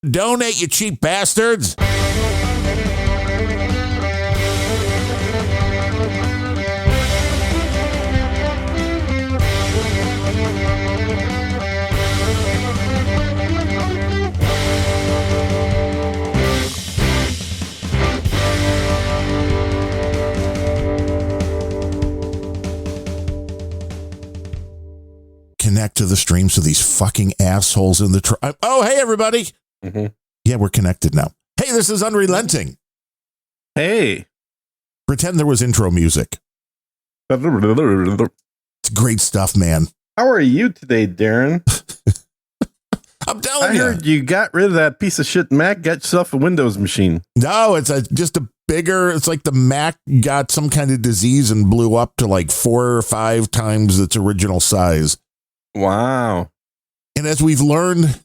Donate, you cheap bastards. Connect to the stream so these fucking assholes in the tribe. Oh, hey, everybody. Mm-hmm. Yeah, we're connected now. Hey, this is Unrelenting. Hey. Pretend there was intro music. It's great stuff, man. How are you today, Darren? I'm telling you. I heard you got rid of that piece of shit Mac, got yourself a Windows machine. No, it's just a bigger, it's like the Mac got some kind of disease and blew up to like 4 or 5 times its original size. Wow. And as we've learned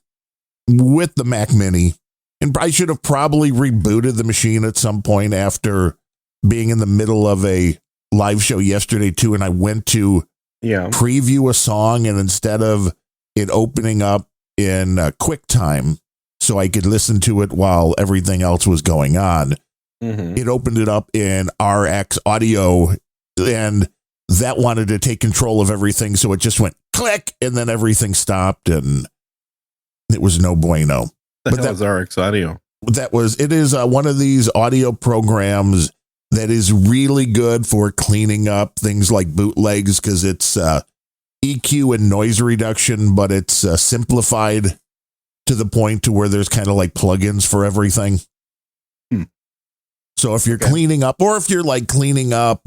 with the Mac Mini, and I should have probably rebooted the machine at some point after being in the middle of a live show yesterday too, and I went to preview a song, and instead of it opening up in QuickTime so I could listen to it while everything else was going on, it opened it up in RX Audio, and that wanted to take control of everything, so it just went click, and then everything stopped, and it was no bueno. But that was RX Audio. It is one of these audio programs that is really good for cleaning up things like bootlegs, because it's EQ and noise reduction, but it's simplified to the point to where there's kind of like plugins for everything. So if you're cleaning up, or if you're like cleaning up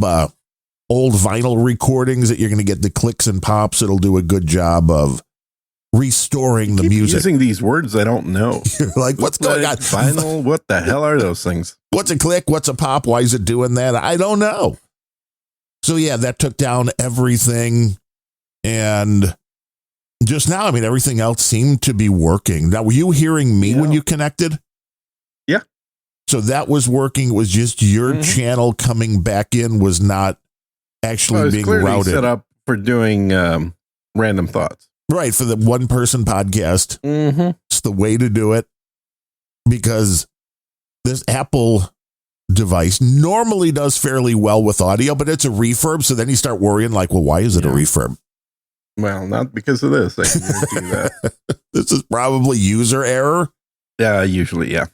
old vinyl recordings that you're going to get the clicks and pops, it'll do a good job of restoring the music. Using these words I don't know. You're like, what's going on? Vinyl, what the hell are those things? What's a click? What's a pop? Why is it doing that? I don't know. So yeah, that took down everything. And just now, I mean, everything else seemed to be working. Now, were you hearing me when you connected? Yeah. So that was working. It was just your channel coming back in was not actually being routed. Set up for doing random thoughts. Right, for the one person podcast. It's the way to do it, because this Apple device normally does fairly well with audio, but it's a reverb. So then you start worrying like, well, why is it a reverb? Well, not because of this. I can guarantee that. This is probably user error. Yeah, usually, yeah.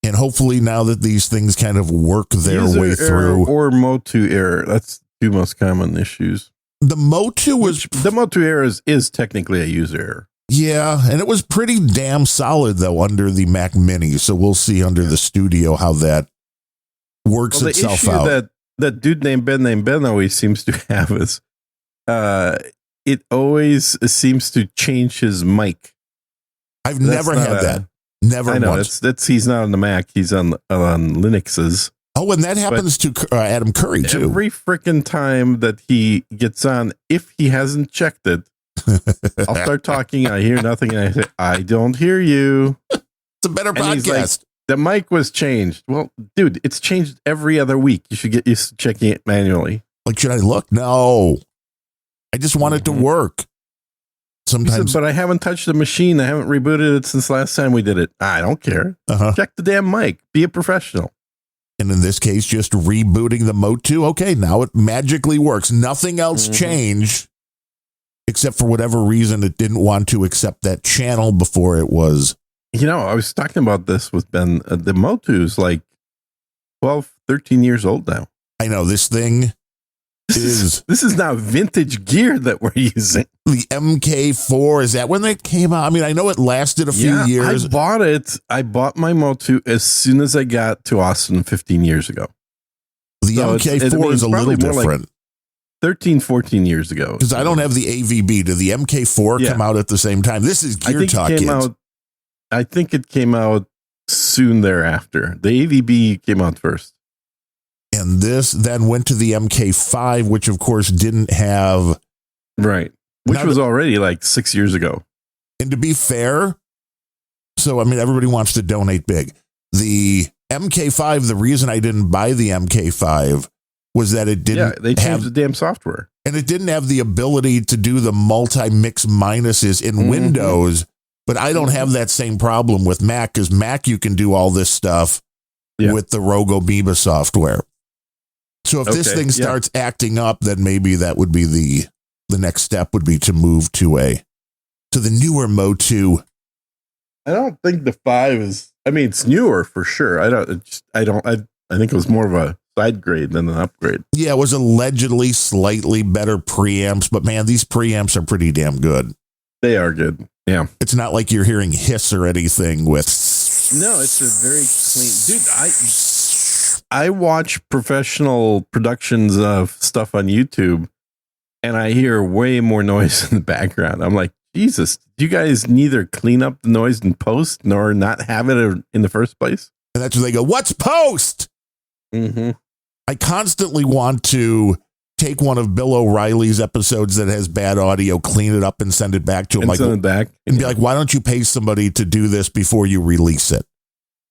And hopefully now that these things kind of work their way through. Or Motu error. That's the 2 most common issues. The Motu error is technically a user error. Yeah, and it was pretty damn solid though under the Mac Mini. So we'll see under the Studio how that works itself out. That dude named Ben always seems to have is it always seems to change his mic. I've never had that. Never. I know once. that's he's not on the Mac. He's on Linuxes. Oh, and that happens to Adam Curry, too. Every freaking time that he gets on, if he hasn't checked it, I'll start talking. I hear nothing. And I say, I don't hear you. It's a better podcast. Like, the mic was changed. Well, dude, it's changed every other week. You should get used to checking it manually. Like, should I look? No. I just want it to work. Sometimes. But I haven't touched the machine. I haven't rebooted it since last time we did it. I don't care. Check the damn mic. Be a professional. And in this case, just rebooting the Motu. Okay, now it magically works. Nothing else changed, except for whatever reason it didn't want to accept that channel before it was. You know, I was talking about this with Ben. The Motu's like 12, 13 years old now. I know this thing is. This is now vintage gear that we're using. The MK4, is that when they came out? I mean, I know it lasted a few years. I bought it. I bought my Motu as soon as I got to Austin 15 years ago. The MK4 is a little different. Like 13, 14 years ago. Because I don't have the AVB. Did the MK4 come out at the same time? This is Gear Talk, kids. I think it came out soon thereafter. The AVB came out first. And this then went to the MK5, which of course didn't have. Right. Which was already like 6 years ago. And to be fair, so I mean, everybody wants to donate big. The MK5, the reason I didn't buy the MK5 was that it didn't. Yeah, they changed the damn software. And it didn't have the ability to do the multi-mix minuses in Windows But I don't have that same problem with Mac, because Mac, you can do all this stuff with the Rogue Amoeba software. So if this thing starts acting up, then maybe that would be the next step would be to move to the newer Mo2. I don't think the 5 is, I mean, it's newer for sure. I think it was more of a side grade than an upgrade. Yeah, it was allegedly slightly better preamps, but man, these preamps are pretty damn good. They are good. Yeah. It's not like you're hearing hiss or anything with. No, it's a very clean, dude. I watch professional productions of stuff on YouTube, and I hear way more noise in the background. I'm like, Jesus, do you guys neither clean up the noise in post nor not have it in the first place? And that's when they go, what's post? Mm-hmm. I constantly want to take one of Bill O'Reilly's episodes that has bad audio, clean it up, and send it back to him. And send it back. And be like, why don't you pay somebody to do this before you release it?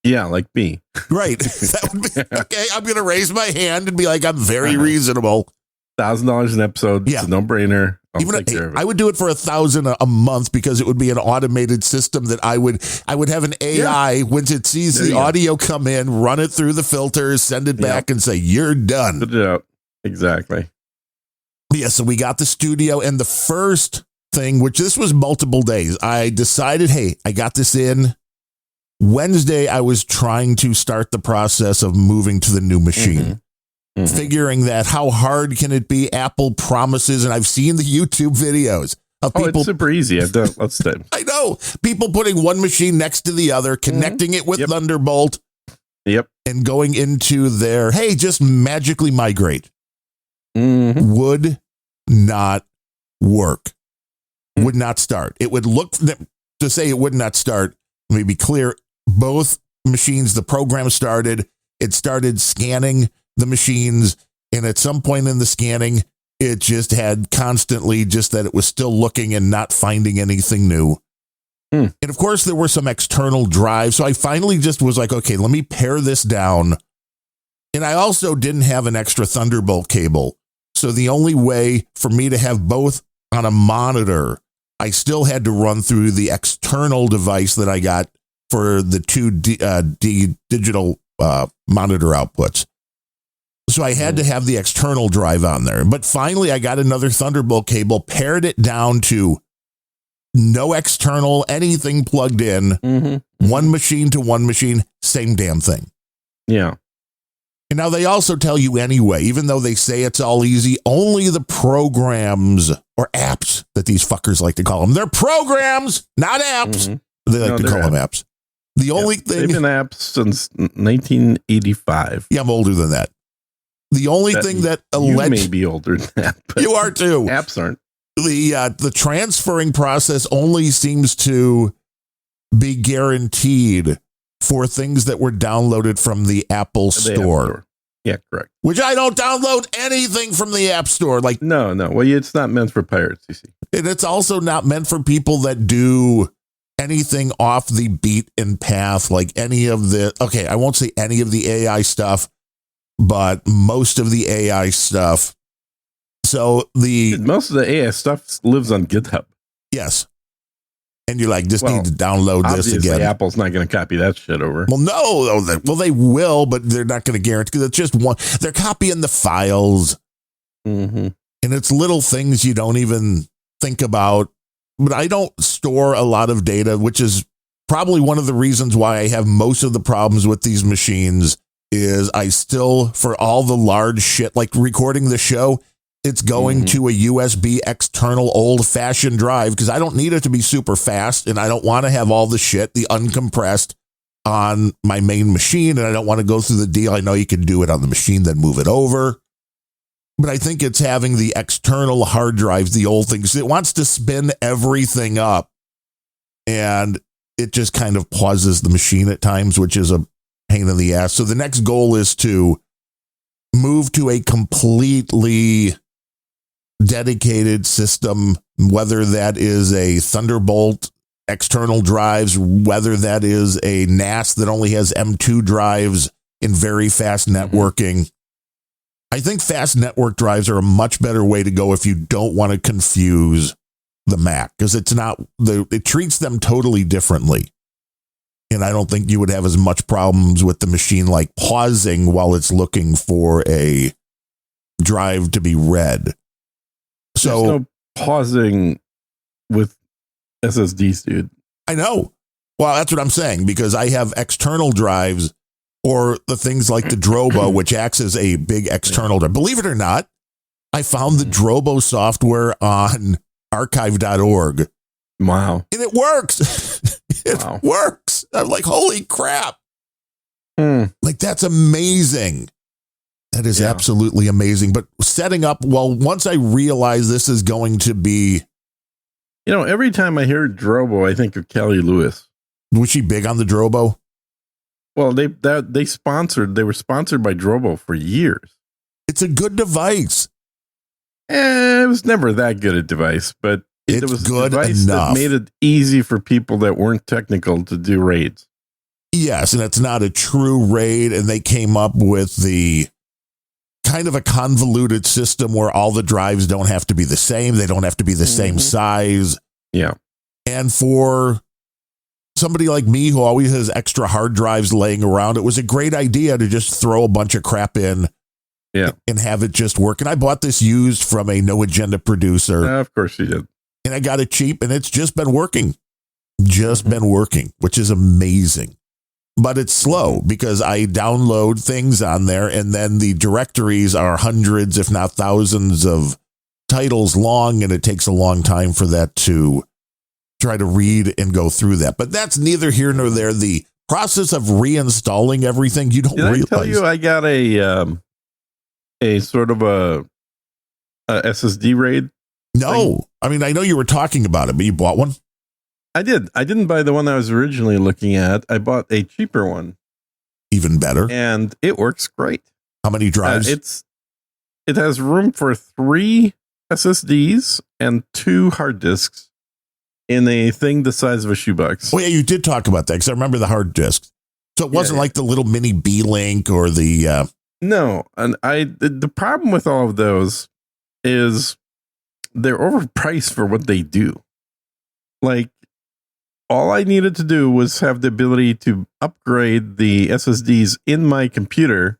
Yeah, like me. Right. That would be, okay, I'm going to raise my hand and be like, I'm very reasonable. $1,000 an episode. Yeah. It's a no-brainer. I would do it for $1,000 a month, because it would be an automated system that I would have an AI once it sees the audio come in, run it through the filters, send it back, and say, you're done. Put it out. Exactly. Yeah, so we got the studio, and the first thing, which this was multiple days, I decided, hey, I got this in. Wednesday, I was trying to start the process of moving to the new machine. Figuring that how hard can it be? Apple promises, and I've seen the YouTube videos of people. It's super easy. I've done. Let's say. I know people putting one machine next to the other, connecting it with Thunderbolt. Yep. And going into their, hey, just magically migrate. Would not work. Would not start. It would look to say it would not start. Let me be clear. Both machines, the program started. It started scanning the machines, and at some point in the scanning, it just had constantly just that it was still looking and not finding anything new. And of course, there were some external drives. So I finally just was like, okay, let me pare this down. And I also didn't have an extra Thunderbolt cable. So the only way for me to have both on a monitor, I still had to run through the external device that I got for the two digital monitor outputs. So I had to have the external drive on there. But finally, I got another Thunderbolt cable, paired it down to no external, anything plugged in, one machine to one machine, same damn thing. Yeah. And now they also tell you anyway, even though they say it's all easy, only the programs or apps that these fuckers like to call them. They're programs, not apps. They like to call them apps. The only thing. They've been apps since 1985. Yeah, I'm older than that. The only thing that you may be older than that. You are too. Apps aren't. The transferring process only seems to be guaranteed for things that were downloaded from the Apple Store. Yeah, correct. Which I don't download anything from the App Store. Like no. Well, it's not meant for pirates, you see. And it's also not meant for people that do anything off the beaten path, like any of the, okay, I won't say any of the AI stuff, but most of the AI stuff. So most of the AI stuff lives on GitHub. Yes. And you're like, need to download this again. Apple's not going to copy that shit over. Well, no. Well, they will, but they're not going to guarantee, because it's just one. They're copying the files. And it's little things you don't even think about. But I don't store a lot of data, which is probably one of the reasons why I have most of the problems with these machines. Is I still, for all the large shit, like recording the show, it's going to a USB external old-fashioned drive, because I don't need it to be super fast, and I don't want to have all the shit, the uncompressed, on my main machine, and I don't want to go through the deal. I know you can do it on the machine, then move it over. But I think it's having the external hard drives, the old things. It wants to spin everything up, and it just kind of pauses the machine at times, which is a pain in the ass. So the next goal is to move to a completely dedicated system, whether that is a Thunderbolt external drives, whether that is a NAS that only has M2 drives in very fast networking. I think fast network drives are a much better way to go if you don't want to confuse the Mac because it treats them totally differently. And I don't think you would have as much problems with the machine like pausing while it's looking for a drive to be read. So there's no pausing with SSDs, dude. I know. Well, that's what I'm saying, because I have external drives or the things like the Drobo, which acts as a big external drive. Believe it or not, I found the Drobo software on archive.org. Wow. And it works. It works. I'm like, holy crap. Like, that's amazing. That is absolutely amazing. But setting up, well, once I realize this is going to be. You know, every time I hear Drobo, I think of Kelly Lewis. Was she big on the Drobo? Well, they were sponsored by Drobo for years. It's a good device. It was never that good a device, but it was good a device enough. that made it easy for people that weren't technical to do raids. Yes, and it's not a true raid, and they came up with the kind of a convoluted system where all the drives don't have to be the same. They don't have to be the same size. Yeah. And for somebody like me who always has extra hard drives laying around, it was a great idea to just throw a bunch of crap in and have it just work. And I bought this used from a No Agenda producer. Of course you did. And I got it cheap, and it's just been working. Been working, which is amazing. But it's slow because I download things on there, and then the directories are hundreds, if not thousands of titles long, and it takes a long time for that to try to read and go through that. But that's neither here nor there. The process of reinstalling everything, you don't realize. I tell you, I got a sort of a SSD RAID. No, I mean, I know you were talking about it, but you bought one? I did. I didn't buy the one I was originally looking at. I bought a cheaper one. Even better. And it works great. How many drives? It has room for 3 SSDs and 2 hard disks in a thing the size of a shoebox. Oh, yeah, you did talk about that because I remember the hard disks. So it wasn't like the little mini B-Link or the... No, and the problem with all of those is they're overpriced for what they do. Like, all I needed to do was have the ability to upgrade the SSDs in my computer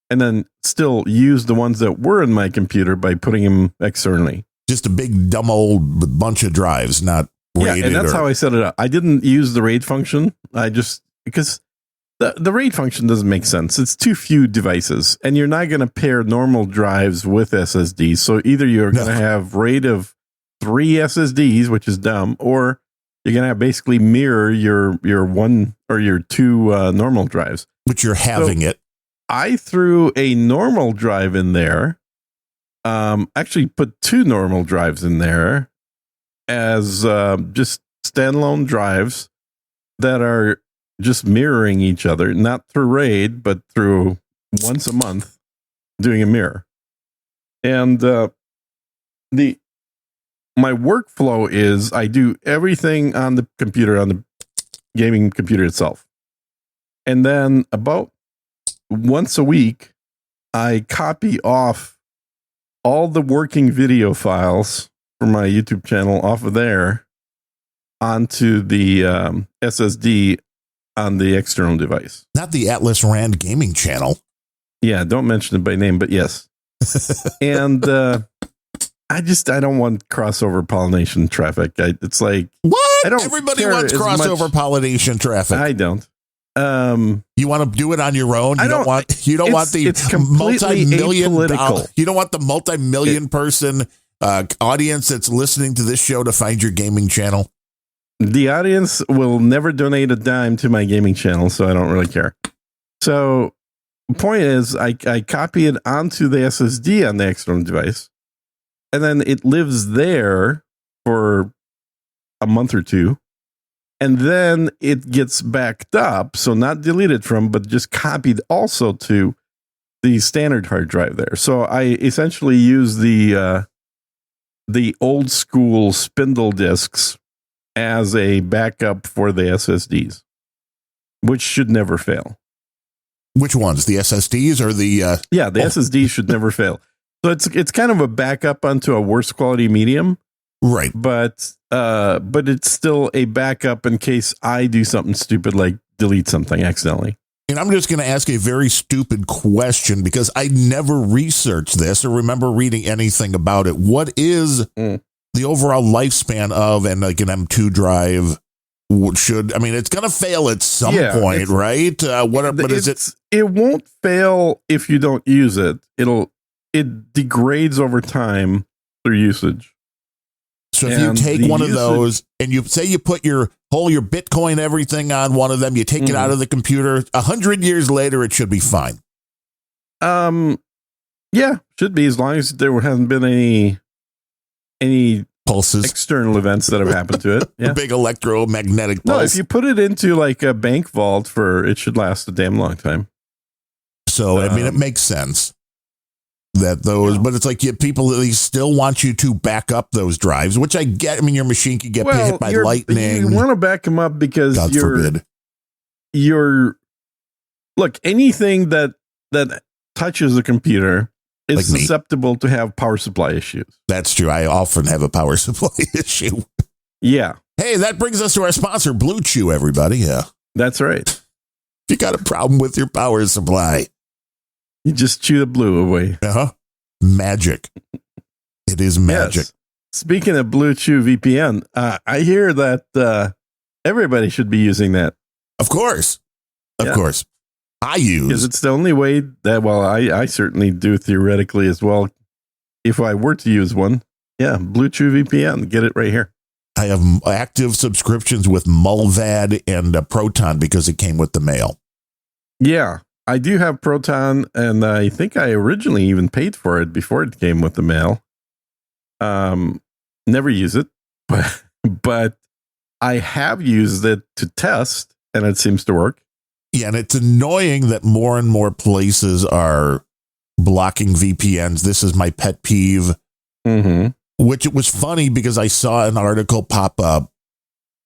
and then still use the ones that were in my computer by putting them externally. Just a big, dumb old bunch of drives, not rated. Yeah, and that's how I set it up. I didn't use the RAID function. Because the RAID function doesn't make sense. It's too few devices, and you're not going to pair normal drives with SSDs. So either you're going to have RAID of 3 SSDs, which is dumb, or you're going to basically mirror your 1 or your 2 normal drives. But you're having it. I threw a normal drive in there. Actually put 2 normal drives in there as just standalone drives that are just mirroring each other, not through RAID, but through once a month doing a mirror. And my workflow is I do everything on the computer, on the gaming computer itself. And then about once a week, I copy off all the working video files from my YouTube channel off of there onto the SSD on the external device. Not the Atlas Rand gaming channel. Yeah, don't mention it by name, but yes. And I don't want crossover pollination traffic. It's like, what? Everybody wants crossover pollination traffic. I don't. You want to do it on your own? You don't want the multi-million apolitical. You don't want the multi-million person audience that's listening to this show to find your gaming channel. The audience will never donate a dime to my gaming channel, so I don't really care. So the point is, I copy it onto the SSD on the external device, and then it lives there for a month or 2. And then it gets backed up, so not deleted from, but just copied also to the standard hard drive there. So I essentially use the old school spindle discs as a backup for the SSDs, which should never fail. Which ones? The SSDs or the? The SSDs should never fail. So it's kind of a backup onto a worse quality medium. Right. But it's still a backup in case I do something stupid like delete something accidentally. And I'm just going to ask a very stupid question because I never researched this or remember reading anything about it. What is the overall lifespan of an M2 drive? It's going to fail at some point, right? What is it? It won't fail if you don't use it. It degrades over time through usage. So if you take one of those and you say you put your Bitcoin, everything on one of them, you take it out of the computer, 100 years later, it should be fine. Yeah, should be, as long as there hasn't been any pulses, external events that have happened to it. Yeah. A big electromagnetic pulse. No, if you put it into like a bank vault it should last a damn long time. So, it makes sense that those, but it's like people at least still want you to back up those drives, which I get. Your machine could get hit by lightning. You want to back them up because God forbid. Look, anything that touches a computer is like susceptible to have power supply issues. That's true. I often have a power supply issue. Yeah. Hey, that brings us to our sponsor, Blue Chew, everybody. Yeah. That's right. If you got a problem with your power supply, you just chew the blue away. Magic. It is magic. Yes. Speaking of Blue Chew VPN, I hear that everybody should be using that. Of course. Of course. I use. Because it's the only way that, I certainly do theoretically as well. If I were to use one, Blue Chew VPN, get it right here. I have active subscriptions with Mulvad and Proton because it came with the mail. Yeah. I do have Proton, and I think I originally even paid for it before it came with the mail. Never use it, but I have used it to test, and it seems to work. Yeah, and it's annoying that more and more places are blocking VPNs. This is my pet peeve, which it was funny because I saw an article pop up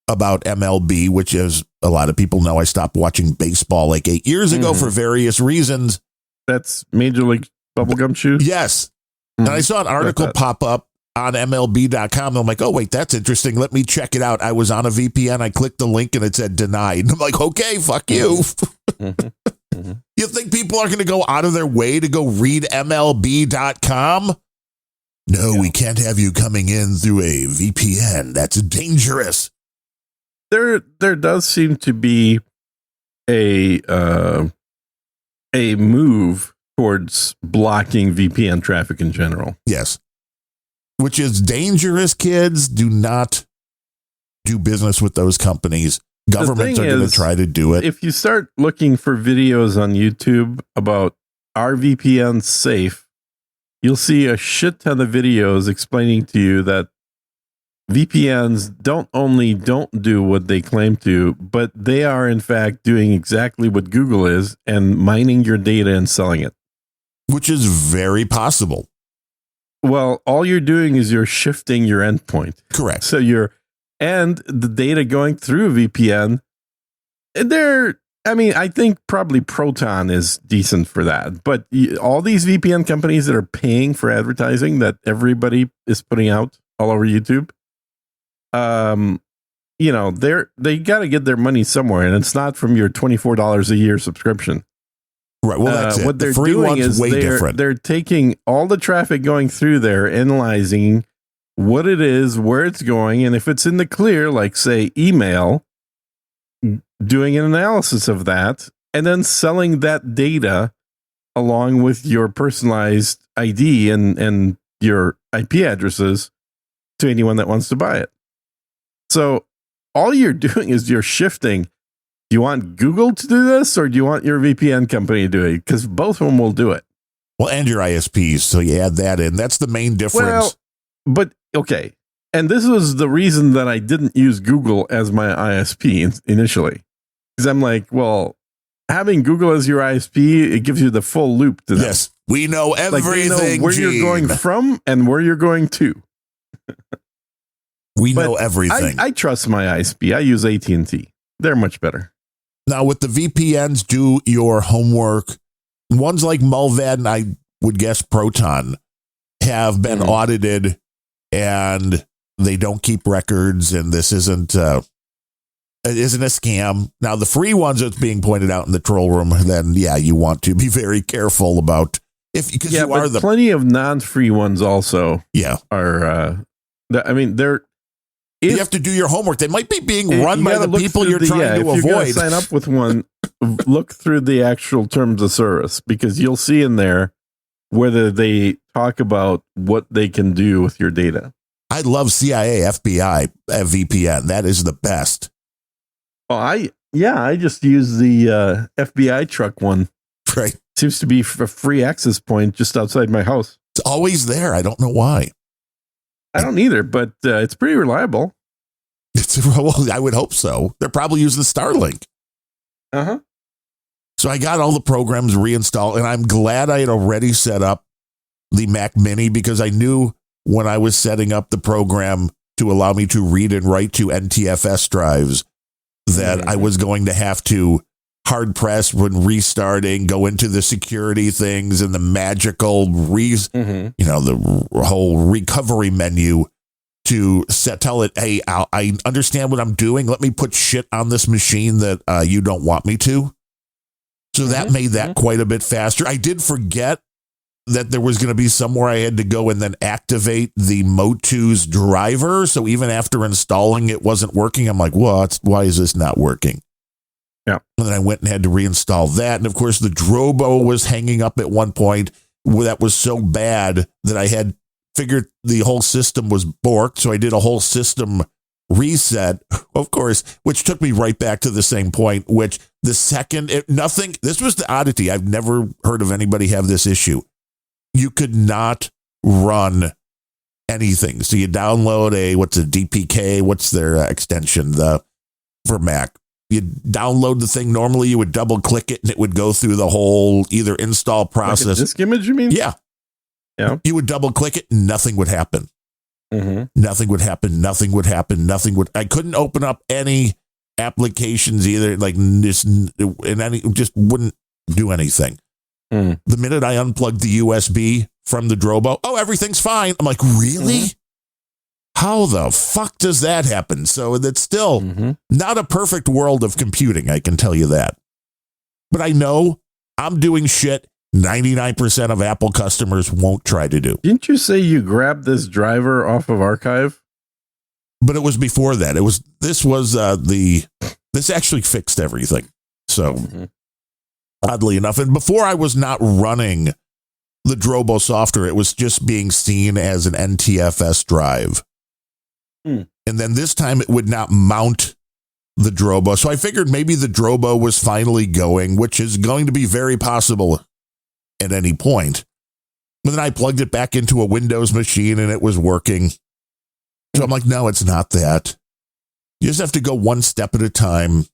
about MLB, which is, a lot of people know I stopped watching baseball like 8 years ago for various reasons. That's Major League Bubblegum Shoes? Yes. And I saw an article pop up on MLB.com. I'm like, oh, wait, that's interesting. Let me check it out. I was on a VPN. I clicked the link and it said denied. And I'm like, okay, fuck you. You think people are going to go out of their way to go read MLB.com? No, we can't have you coming in through a VPN. That's dangerous. There does seem to be a move towards blocking VPN traffic in general. Yes. Which is dangerous, kids. Do not do business with those companies. Governments are going to try to do it. If you start looking for videos on YouTube about are VPNs safe, you'll see a shit ton of videos explaining to you that VPNs don't do what they claim to, but they are in fact doing exactly what Google is and mining your data and selling it. Which is very possible. Well, all you're doing is you're shifting your endpoint. Correct. So and the data going through VPN, I think probably Proton is decent for that. But all these VPN companies that are paying for advertising that everybody is putting out all over YouTube, they got to get their money somewhere, and it's not from your $24 a year subscription. Right. Well, that's it. What they're the free doing one's is way different. They're taking all the traffic going through there, analyzing what it is, where it's going, and if it's in the clear, like say email, doing an analysis of that, and then selling that data along with your personalized ID and your IP addresses to anyone that wants to buy it. So all you're doing is you're shifting. Do you want Google to do this, or do you want your VPN company to do it? Because both of them will do it. Well, and your ISPs, so you add that in. That's the main difference. Well, but okay. And this was the reason that I didn't use Google as my ISP initially. Because I'm like, well, having Google as your ISP, it gives you the full loop to that. Yes, we know everything. Like, we know where you're going from and where you're going to. We know everything. I trust my ISP. I use AT&T. They're much better. Now, with the VPNs, do your homework. Ones like Mulvad and I would guess Proton have been audited, and they don't keep records, and this isn't a scam. Now, the free ones that's being pointed out in the troll room, then yeah, you want to be very careful about because you are the plenty of non-free ones also. Yeah, are. I mean, they're. You have to do your homework. They might be being run by the people you're trying to avoid. If sign up with one, look through the actual terms of service, because you'll see in there whether they talk about what they can do with your data. I love CIA, FBI, VPN. That is the best. Oh, I just use the FBI truck one. Right. Seems to be a free access point just outside my house. It's always there. I don't know why. I don't either, but it's pretty reliable. Well, I would hope so. They're probably using Starlink. Uh-huh. So I got all the programs reinstalled, and I'm glad I had already set up the Mac Mini, because I knew when I was setting up the program to allow me to read and write to NTFS drives that I was going to have to hard press when restarting, go into the security things and the magical the whole recovery menu to tell it, hey, I understand what I'm doing. Let me put shit on this machine that you don't want me to. So that made that quite a bit faster. I did forget that there was going to be somewhere I had to go and then activate the Motu's driver. So even after installing, it wasn't working. I'm like, why is this not working? Yeah. And then I went and had to reinstall that. And of course, the Drobo was hanging up at one point. That was so bad that I had figured the whole system was borked. So I did a whole system reset, of course, which took me right back to the same point, which the second, this was the oddity. I've never heard of anybody have this issue. You could not run anything. So you download what's a DPK? What's their extension for Mac? You download the thing. Normally you would double click it and it would go through the whole either install process. Like a disk image, you mean? Yeah. Yeah. You would double click it and nothing would happen. Nothing would happen. I couldn't open up any applications either. Like just wouldn't do anything. The minute I unplugged the USB from the Drobo, everything's fine. I'm like, really? How the fuck does that happen? So that's still not a perfect world of computing, I can tell you that. But I know I'm doing shit 99% of Apple customers won't try to do. Didn't you say you grabbed this driver off of archive? But it was before that. This actually fixed everything. So oddly enough, and before I was not running the Drobo software, it was just being seen as an NTFS drive. And then this time it would not mount the Drobo. So I figured maybe the Drobo was finally going, which is going to be very possible at any point. But then I plugged it back into a Windows machine and it was working. So I'm like, no, it's not that. You just have to go one step at a time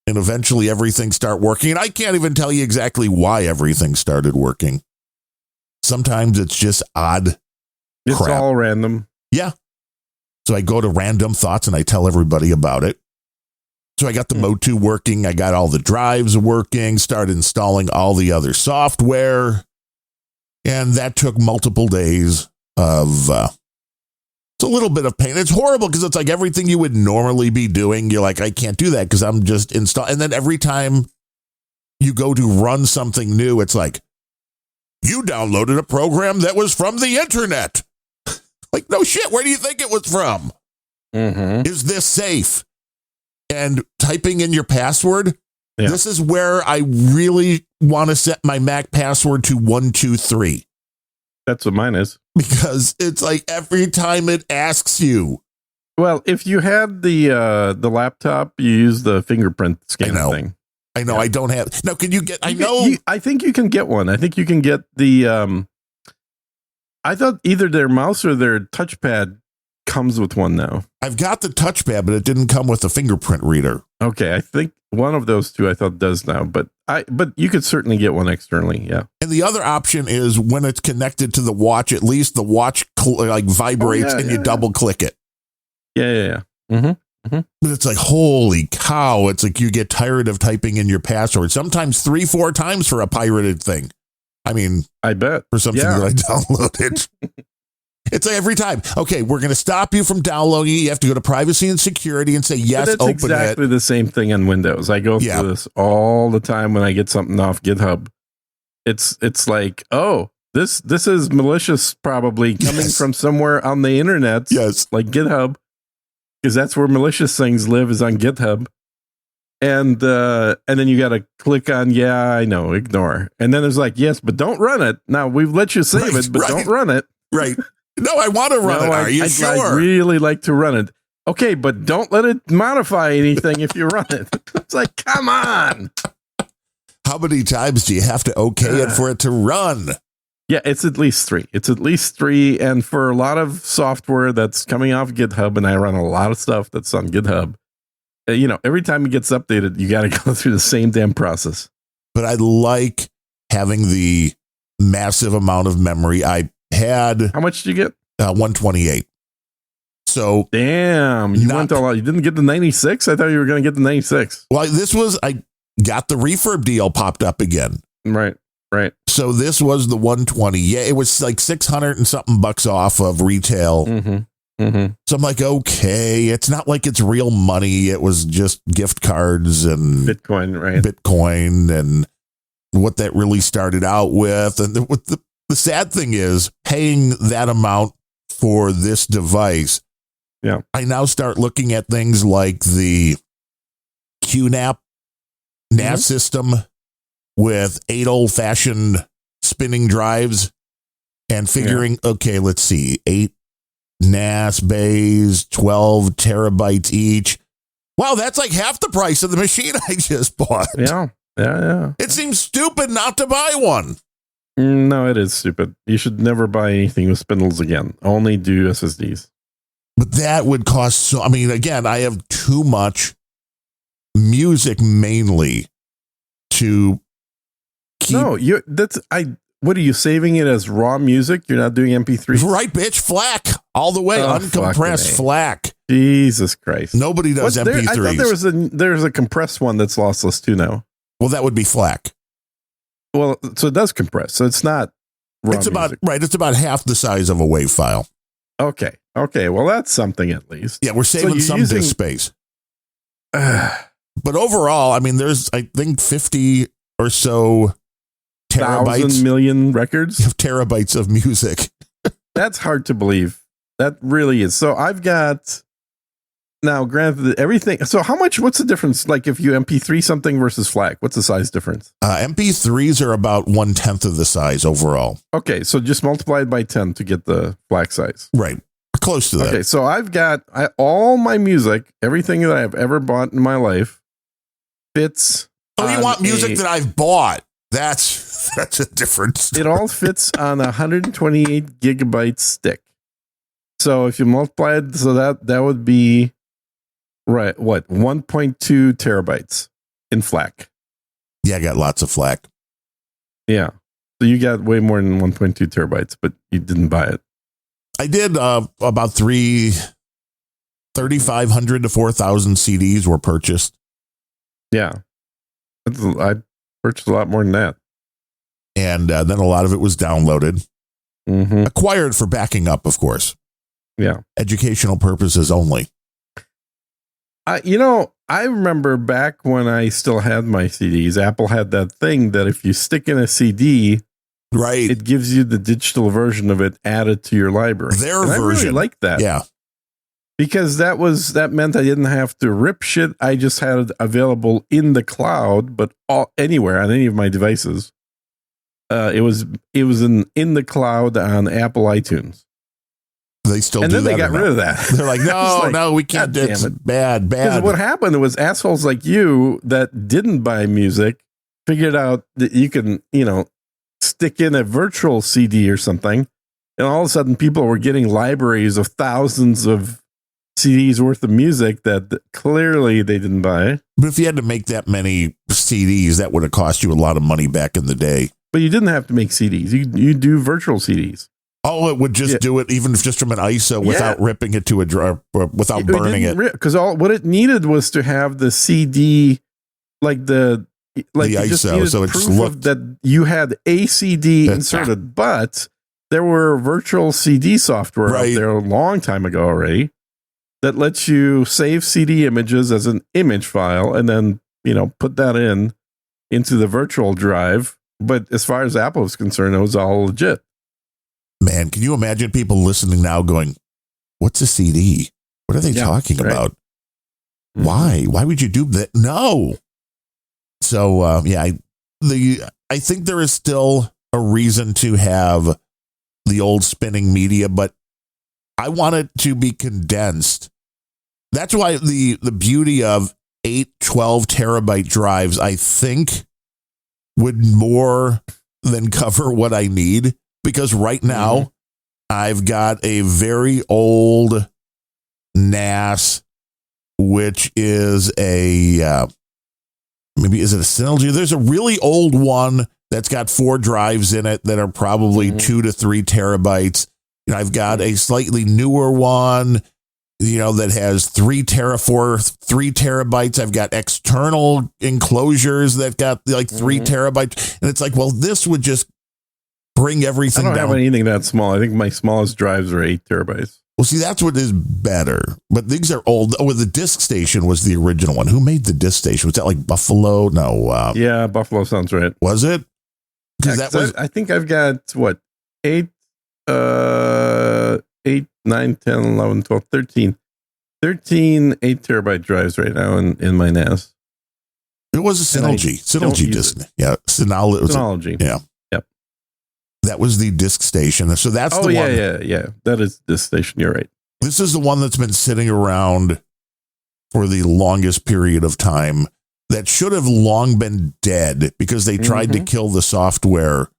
and eventually everything start working. And I can't even tell you exactly why everything started working. Sometimes it's just odd. It's crap. All random. Yeah. So I go to Random Thoughts and I tell everybody about it. So I got the Motu working. I got all the drives working, started installing all the other software. And that took multiple days of, it's a little bit of pain. It's horrible because it's like everything you would normally be doing. You're like, I can't do that because I'm just installing. And then every time you go to run something new, it's like, you downloaded a program that was from the internet. Like, no shit, where do you think it was from? Is this safe? And typing in your password, this is where I really want to set my Mac password to 123. That's what mine is. Because it's like every time it asks you. Well, if you had the laptop, you use the fingerprint scanner thing. I know. I don't have. Now, can you get? I think you can get one. I think you can get the. I thought either their mouse or their touchpad comes with one now. I've got the touchpad, but it didn't come with a fingerprint reader. Okay, I think one of those two I thought does now, but you could certainly get one externally. Yeah. And the other option is when it's connected to the watch, at least the watch vibrates and you double click it. Yeah. But it's like, holy cow. It's like you get tired of typing in your password. Sometimes 3-4 times for a pirated thing. I mean, I bet for something that I downloaded. It's like every time. Okay, we're going to stop you from downloading it. You have to go to privacy and security and say, yes, that's open exactly it. the same thing on Windows. I go through this all the time when I get something off GitHub. It's like, oh, this is malicious, probably coming from somewhere on the internet. Yes. Like GitHub, because that's where malicious things live, is on GitHub. And then you got to click on, I know, ignore. And then there's like, yes, but don't run it. Now, we've let you save it, but don't run it. Right. No, I want to run it. Are you sure? I really like to run it. Okay, but don't let it modify anything if you run it. It's like, come on. How many times do you have to okay it for it to run? Yeah, it's at least 3. It's at least 3. And for a lot of software that's coming off GitHub, and I run a lot of stuff that's on GitHub, every time it gets updated, you got to go through the same damn process. But I like having the massive amount of memory. I had. How much did you get? 128. So damn, you went a lot. You didn't get the 96. I thought you were going to get the 96. Well, I got the refurb deal popped up again. Right. So this was the 120. Yeah, it was like 600 and something bucks off of retail. So I'm like, okay, it's not like it's real money. It was just gift cards and Bitcoin, right? Bitcoin and what that really started out with. And the sad thing is paying that amount for this device. Yeah. I now start looking at things like the QNAP NAS system with 8 old-fashioned spinning drives and figuring, okay, let's see, 8 NAS bays, 12 terabytes each. Wow, that's like half the price of the machine I just bought. Yeah. It seems stupid not to buy one. No, it is stupid. You should never buy anything with spindles again. Only do SSDs. But that would cost again, I have too much music mainly to keep. No, what are you saving it as raw music? You're not doing MP3? Right, bitch. FLAC all the way, uncompressed FLAC. Jesus Christ. Nobody does MP3s. I thought there was a compressed one that's lossless too now. Well, that would be FLAC. Well, so it does compress. So it's not raw music. It's about half the size of a WAV file. Okay. Well, that's something at least. Yeah, we're saving some disk space. But overall, there's, I think, 50 or so terabytes. 1,000 million records? Terabytes of music. That's hard to believe. That really is. So I've got, now granted, everything. So what's the difference? Like if you MP3 something versus FLAC, what's the size difference? MP3s are about 1/10 of the size overall. Okay, so just multiply it by 10 to get the FLAC size. Right. Close to that. Okay, so I've got all my music, everything that I've ever bought in my life fits. Oh, you want music that I've bought? That's a different story. It all fits on a 128 gigabyte stick. So if you multiply it, so that would be 1.2 terabytes in FLAC. Yeah, I got lots of FLAC. Yeah. So you got way more than 1.2 terabytes, but you didn't buy it. I did about 3,500 to 4,000 CDs were purchased. Yeah. I purchased a lot more than that. And then a lot of it was downloaded. Acquired for backing up, of course. Yeah. Educational purposes only. I remember back when I still had my CDs, Apple had that thing that if you stick in a CD, right, it gives you the digital version of it added to your library. Their version. I really liked that. Yeah. Because that meant I didn't have to rip shit. I just had it available in the cloud, but anywhere on any of my devices. It was in the cloud on Apple iTunes. They still and do then that. They got rid of that. They're like, no, we can't. It's bad. Because what happened was assholes like you that didn't buy music figured out that you can, stick in a virtual CD or something, and all of a sudden people were getting libraries of thousands of CDs worth of music that clearly they didn't buy. But if you had to make that many CDs, that would have cost you a lot of money back in the day. But you didn't have to make CDs. You do virtual CDs. Oh, it would just do it even just from an ISO without ripping it to a drive, without burning it. Because what it needed was to have the CD, the ISO, so it just looked that you had a CD that's inserted. But there were virtual CD software out there a long time ago already that lets you save CD images as an image file and then, put that into the virtual drive. But as far as Apple is concerned, it was all legit. Man, can you imagine people listening now going, what's a CD? What are they talking about? Mm-hmm. Why? Why would you do that? No. So, I think there is still a reason to have the old spinning media, but I want it to be condensed. That's why the beauty of 8, 12 terabyte drives, I think, would more than cover what I need. Because right now, I've got a very old NAS, which is maybe is it a Synology? There's a really old one that's got 4 drives in it that are probably 2 to 3 terabytes. I've got a slightly newer one, that has 3 terabytes. I've got external enclosures that got like 3 terabytes. And it's like, well, this would just bring everything down. I don't have anything that small. I think my smallest drives are 8 terabytes. Well, see, that's what is better. But these are old. Oh, the Disk Station was the original one. Who made the Disk Station? Was that like Buffalo? No. Yeah, Buffalo sounds right. Was it? Because I think I've got, 8, 9, 10, 11, 12, 13 8 terabyte drives right now in my NAS. It was a Synology disk. Yeah, Synology. Yeah. That was the Disk Station. So that's the one. Yeah. That is Disk Station. You're right. This is the one that's been sitting around for the longest period of time that should have long been dead because they tried to kill the software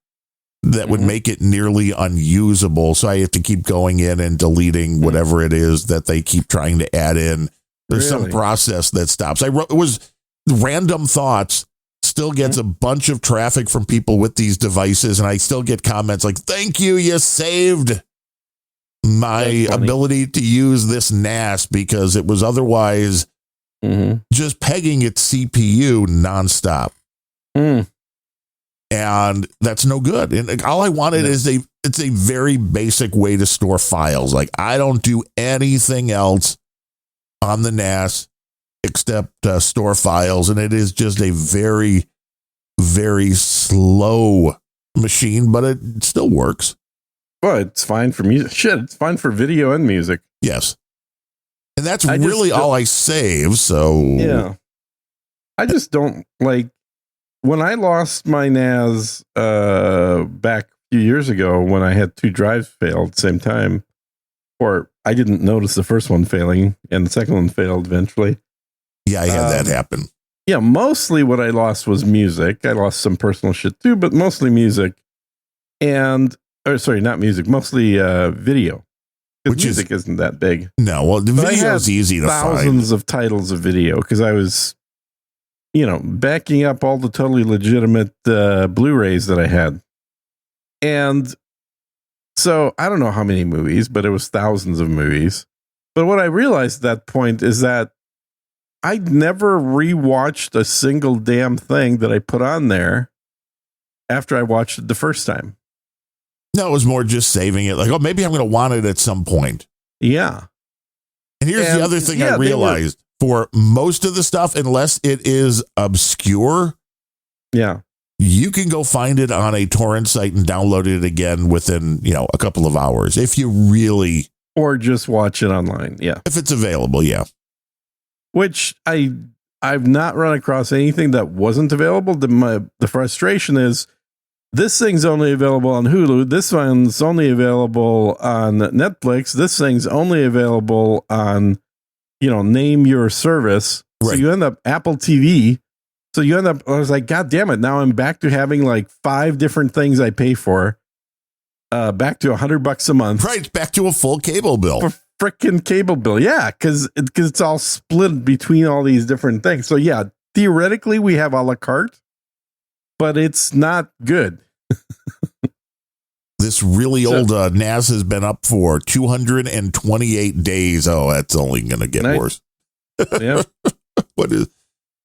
that would make it nearly unusable. So I have to keep going in and deleting whatever it is that they keep trying to add in. There's some process that stops. It was Random Thoughts. Still gets a bunch of traffic from people with these devices, and I still get comments like, thank you, you saved my ability to use this NAS because it was otherwise just pegging its CPU nonstop. And that's no good. And all I wanted is it's a very basic way to store files. Like, I don't do anything else on the NAS except store files, and it is just a very, very slow machine, but it still works. Well, it's fine for music. Shit, it's fine for video and music. Yes. And that's really all I save, so... Yeah. I just don't, when I lost my NAS back a few years ago when I had 2 drives fail at the same time, or I didn't notice the first one failing, and the second one failed eventually. Yeah, I had that happen. Yeah, mostly what I lost was music. I lost some personal shit too, but mostly music. Not music, mostly video. Because music isn't that big. No, well, the video is easy to find. Thousands of titles of video because I was, backing up all the totally legitimate Blu-rays that I had. And so I don't know how many movies, but it was thousands of movies. But what I realized at that point is that I never rewatched a single damn thing that I put on there after I watched it the first time. No, it was more just saving it. Like, maybe I'm going to want it at some point. Yeah. And here's the other thing I realized. For most of the stuff, unless it is obscure, you can go find it on a torrent site and download it again within, a couple of hours. If you really... Or just watch it online, If it's available, Which I've not run across anything that wasn't available. The frustration is this thing's only available on Hulu. This one's only available on Netflix. This thing's only available on, name your service. Right. So you end up Apple TV. So you end up, I was like, God damn it. Now I'm back to having 5 different things I pay for. Back to $100 a month. Right. Back to a full cable bill. Freaking cable bill. Yeah, because it's all split between all these different things. So theoretically we have a la carte, but it's not good. This really old NAS has been up for 228 days. Oh, that's only going to get worse. Yeah. What is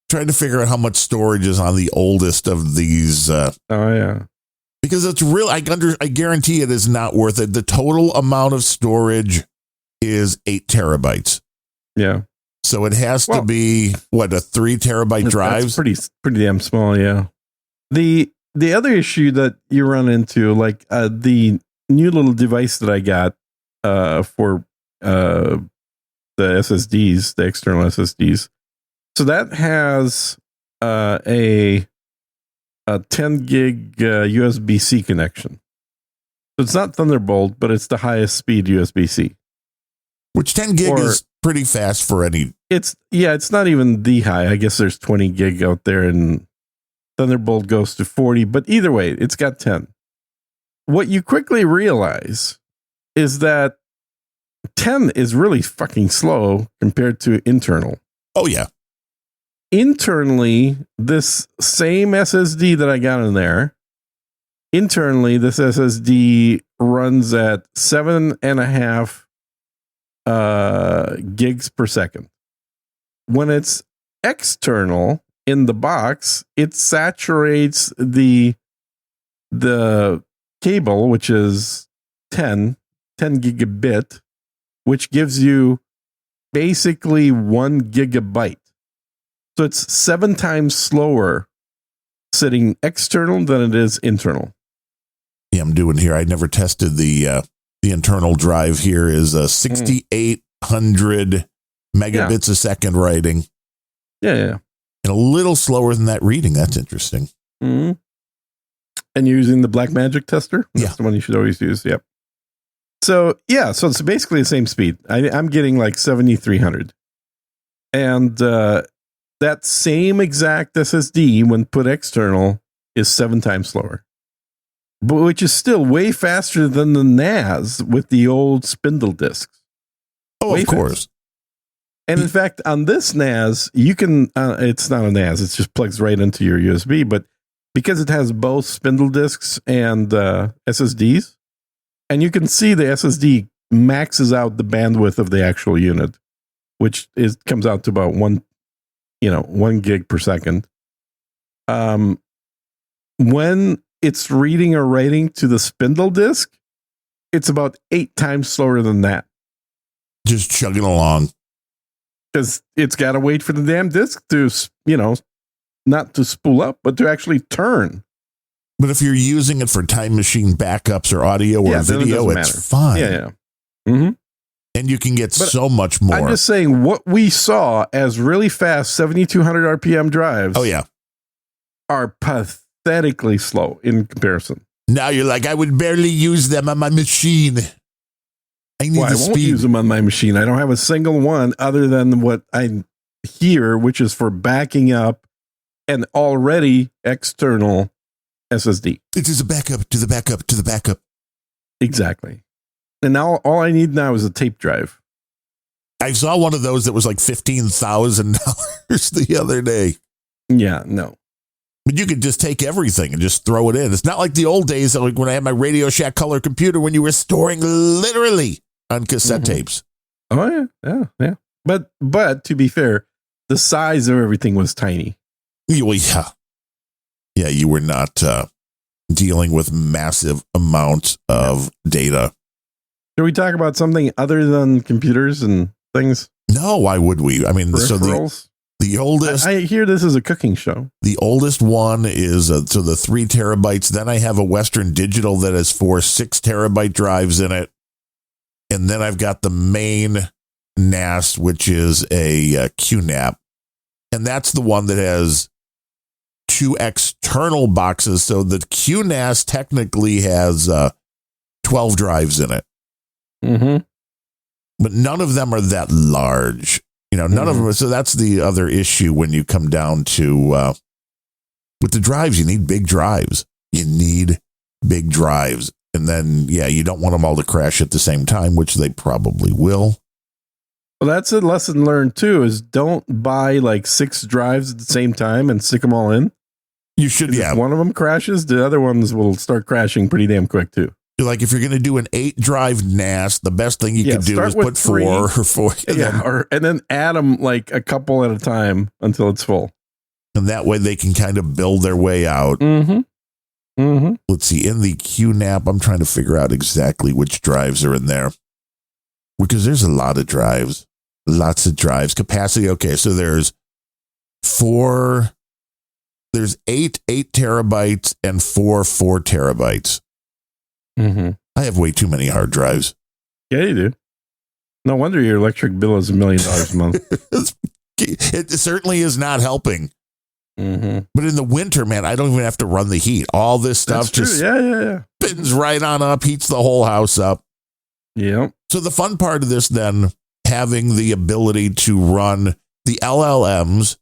trying to figure out how much storage is on the oldest of these? Because it's real. I guarantee it is not worth it. The total amount of storage is 8 terabytes. Yeah. So it has to be a 3 terabyte drive. That's pretty damn small. Yeah. The other issue that you run into, like the new little device that I got for the SSDs, the external SSDs. So that has a 10 gig USB-C connection. So it's not Thunderbolt, but it's the highest speed USB-C. Which 10 gig is pretty fast for any. It's not even the high. I guess there's 20 gig out there, and Thunderbolt goes to 40. But either way, it's got 10. What you quickly realize is that 10 is really fucking slow compared to internal. Oh, yeah. Internally, this same SSD that I got in there, this SSD runs at 7.5 gigs per second. When it's external in the box, it saturates the cable, which is 10 gigabit, which gives you basically 1 gigabyte. So it's 7 times slower sitting external than it is internal. Yeah, I'm doing here. I never tested the internal drive. Here is a 6,800 megabits a second writing. Yeah. And a little slower than that reading. That's interesting. Mm-hmm. And you're using the Blackmagic tester? That's the one you should always use. Yep. So it's basically the same speed. I'm getting like 7,300. And that same exact SSD, when put external, is 7 times slower. But which is still way faster than the NAS with the old spindle discs. Oh, of course. And in fact, on this NAS, you can, it's not a NAS, it just plugs right into your USB, but because it has both spindle discs and SSDs, and you can see the SSD maxes out the bandwidth of the actual unit, which comes out to about 1 gig per second. When it's reading or writing to the spindle disk, it's about 8 times slower than that. Just chugging along. Because it's got to wait for the damn disk to, not to spool up, but to actually turn. But if you're using it for time machine backups or audio or video, it's fine. Yeah. Mm-hmm. And you can get so much more. I'm just saying what we saw as really fast 7,200 RPM drives. Oh, yeah. Are pathetically slow in comparison. Now you're like, I would barely use them on my machine. I won't use them on my machine. I don't have a single one other than what I hear, which is for backing up an already external SSD. It is a backup to the backup to the backup. Exactly. And now all I need now is a tape drive. I saw one of those that was like $15,000 the other day. Yeah, no. But you could just take everything and just throw it in. It's not like the old days, like when I had my Radio Shack color computer, when you were storing literally on cassette tapes. Oh, yeah. But to be fair, the size of everything was tiny. Well, yeah. Yeah, you were not dealing with massive amounts of data. Should we talk about something other than computers and things? No, why would we? I mean, so the oldest... I hear this is a cooking show. The oldest one is, the 3 terabytes. Then I have a Western Digital that has 4 6 terabyte drives in it. And then I've got the main NAS, which is a QNAP. And that's the one that has 2 external boxes. So the QNAS technically has 12 drives in it. Mm-hmm. But none of them are that large. None of them. So that's the other issue when you come down to with the drives. You need big drives. And then, you don't want them all to crash at the same time, which they probably will. Well, that's a lesson learned, too, is don't buy like 6 drives at the same time and stick them all in. You should, If one of them crashes, the other ones will start crashing pretty damn quick, too. Like if you're going to do an 8-drive NAS, the best thing you can do is put 4 or 4. And then add them like a couple at a time until it's full. And that way they can kind of build their way out. Mm-hmm. Mm-hmm. Let's see, in the QNAP, I'm trying to figure out exactly which drives are in there. Because there's a lot of drives. Lots of drives. Capacity, okay, so there's 8 terabytes and 4 terabytes. Mm-hmm. I have way too many hard drives. Yeah, you do. No wonder your electric bill is $1 million a month. It certainly is not helping. Mm-hmm. But in the winter, man, I don't even have to run the heat. All this stuff just spins right on up, heats the whole house up. Yep. So the fun part of this then, having the ability to run the LLMs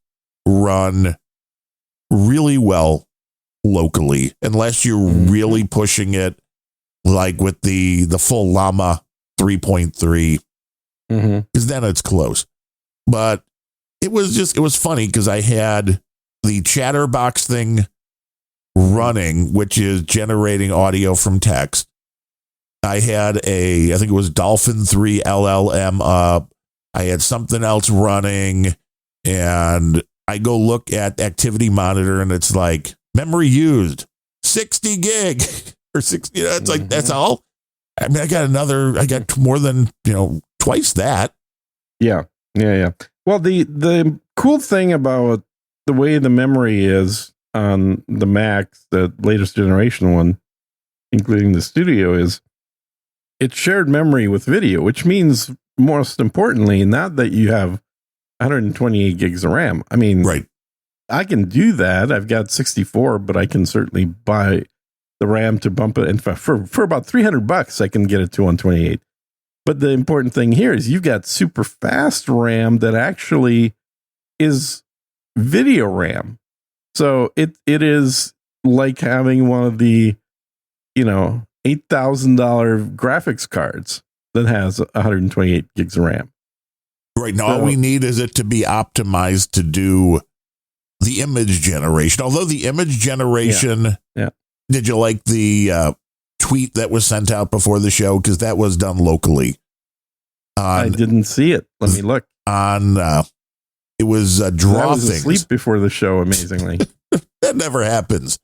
run really well locally, unless you're really pushing it like with the full Llama 3.3, because then it's close. But it was funny because I had the Chatterbox thing running, which is generating audio from text. I had I think it was Dolphin 3 LLM up. I had something else running, and I go look at Activity Monitor, and it's like memory used 60 gig or 60. It's like, that's all. I mean, I got more than, twice that. Yeah. Well, the cool thing about the way the memory is on the Macs, the latest generation one, including the Studio, is it's shared memory with video, which means, most importantly, not that you have 128 gigs of RAM. I mean, right. I can do that. I've got 64, but I can certainly buy the RAM to bump it. And for about $300, I can get it to 128. But the important thing here is you've got super fast RAM that actually is video RAM. So it is like having one of the, $8,000 graphics cards that has 128 gigs of RAM. Right. Now, all we need is it to be optimized to do the image generation. Although the image generation, did you like the tweet that was sent out before the show? Because that was done locally. I didn't see it. Let me look. It was Draw I was Things. asleep before the show, amazingly. That never happens.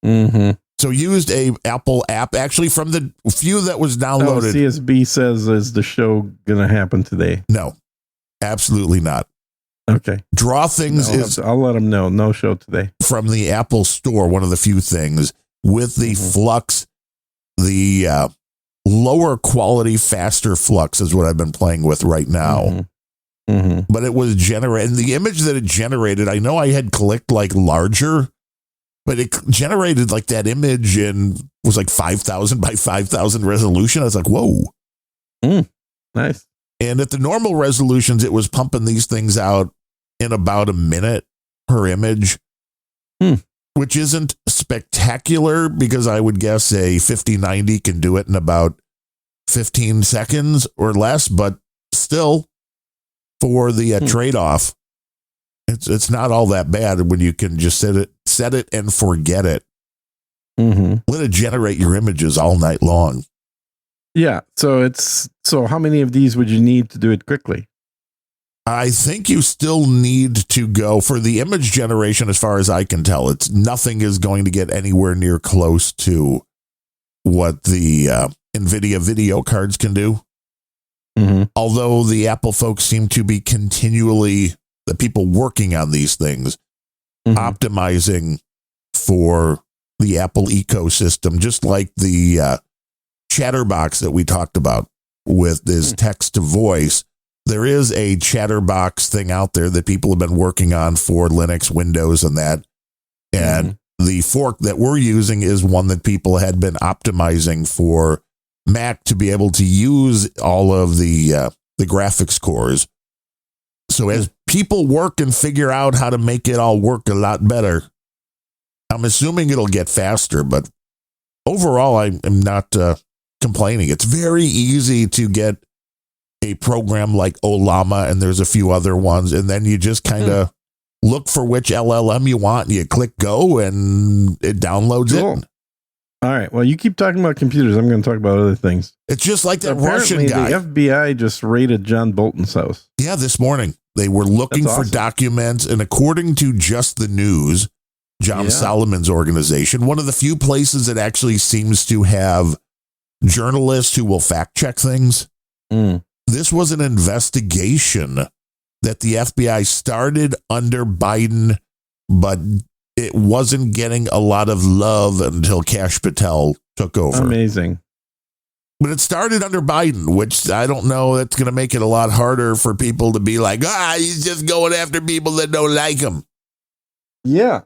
Mm-hmm. So used a Apple app, actually from the few that was downloaded. CSB says, is the show going to happen today? No, absolutely not. Okay. Draw Things I'll let them know. No show today. From the Apple Store, one of the few things with the Flux, the lower quality, faster Flux is what I've been playing with right now. But it was generated, the image that it generated, I know I had clicked like larger, but it generated like that image and was like 5,000 by 5,000 resolution. I was like, whoa. Nice. And at the normal resolutions, it was pumping these things out in about a minute per image, which isn't spectacular because I would guess a 5090 can do it in about 15 seconds or less, but still for the trade-off, it's not all that bad when you can just set it and forget it. Let it generate your images all night long. Yeah. So how many of these would you need to do it quickly? I think you still need to go for the image generation. As far as I can tell, nothing is going to get anywhere near close to what the NVIDIA video cards can do. Although the Apple folks seem to be continually, the people working on these things, optimizing for the Apple ecosystem, just like the Chatterbox that we talked about with this text to voice. There is a Chatterbox thing out there that people have been working on for Linux, Windows, and that. And the fork that we're using is one that people had been optimizing for Mac to be able to use all of the graphics cores. So as people work and figure out how to make it all work a lot better, I'm assuming it'll get faster, but overall, I am not complaining. It's very easy to get a program like Olama, and there's a few other ones, and then you just kind of look for which LLM you want, and you click go, and it downloads it. All right. Well, you keep talking about computers. I'm going to talk about other things. It's just like that Apparently, Russian guy. The FBI just raided John Bolton's house. Yeah, this morning. They were looking for documents, and according to Just the News, John Yeah. Solomon's organization, one of the few places that actually seems to have journalists who will fact check things. This was an investigation that the FBI started under Biden, but it wasn't getting a lot of love until Kash Patel took over. Amazing. But it started under Biden, which I don't know, that's going to make it a lot harder for people to be like, he's just going after people that don't like him. Yeah.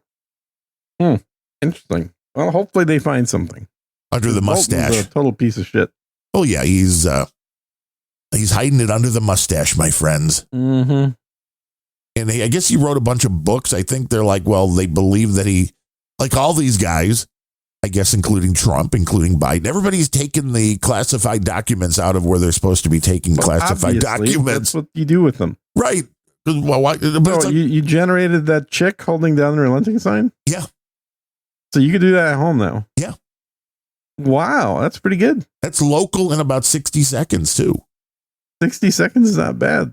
Interesting. Well, hopefully they find something. Under the mustache. Bolton's a total piece of shit. Oh, yeah, he's hiding it under the mustache, my friends. Mm-hmm. And I guess he wrote a bunch of books. I think they're like, well, they believe that he, like all these guys, I guess, including Trump, including Biden, everybody's taken the classified documents out of where they're supposed to be taking classified documents. That's what you do with them. Right. Well, why, but No, it's like, you generated that chick holding the Unrelenting sign? Yeah. So you could do that at home now? Yeah. Wow, that's pretty good. That's local in about 60 seconds, too. 60 seconds is not bad.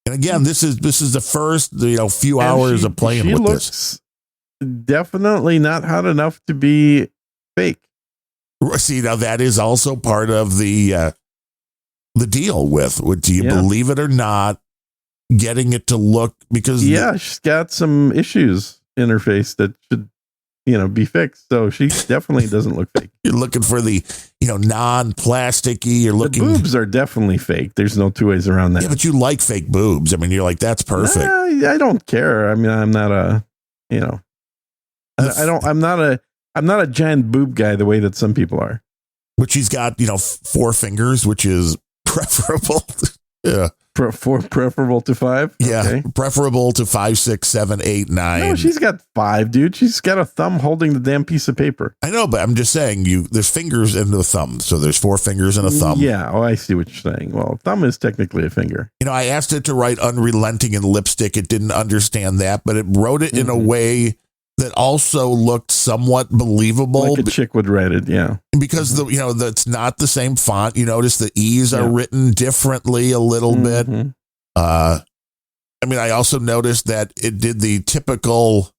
And again, this is the first few hours of playing with this. Definitely not hot enough to be fake. See, now that is also part of the deal with do you believe it or not, getting it to look, because she's got some issues in her face that should be fixed. So she definitely doesn't look fake. You're looking for the non-plasticky. You're looking. The boobs are definitely fake. There's no two ways around that. Yeah, but you like fake boobs. I mean, you're like, that's perfect. I don't care. I mean, I'm not a I'm not a giant boob guy the way that some people are. But she's got 4 fingers, which is preferable. Yeah. Preferable to 5? Yeah. Okay. Preferable to 5, 6, 7, 8, 9. No, she's got 5, dude. She's got a thumb holding the damn piece of paper. I know, but I'm just saying there's fingers in the thumb. So there's 4 fingers and a thumb. Yeah. Oh, I see what you're saying. Well, thumb is technically a finger. I asked it to write unrelenting in lipstick. It didn't understand that, but it wrote it in a way that also looked somewhat believable. Like a chick would write it, yeah. Because that's not the same font. You notice the E's are written differently a little bit. I mean, I also noticed that it did the typical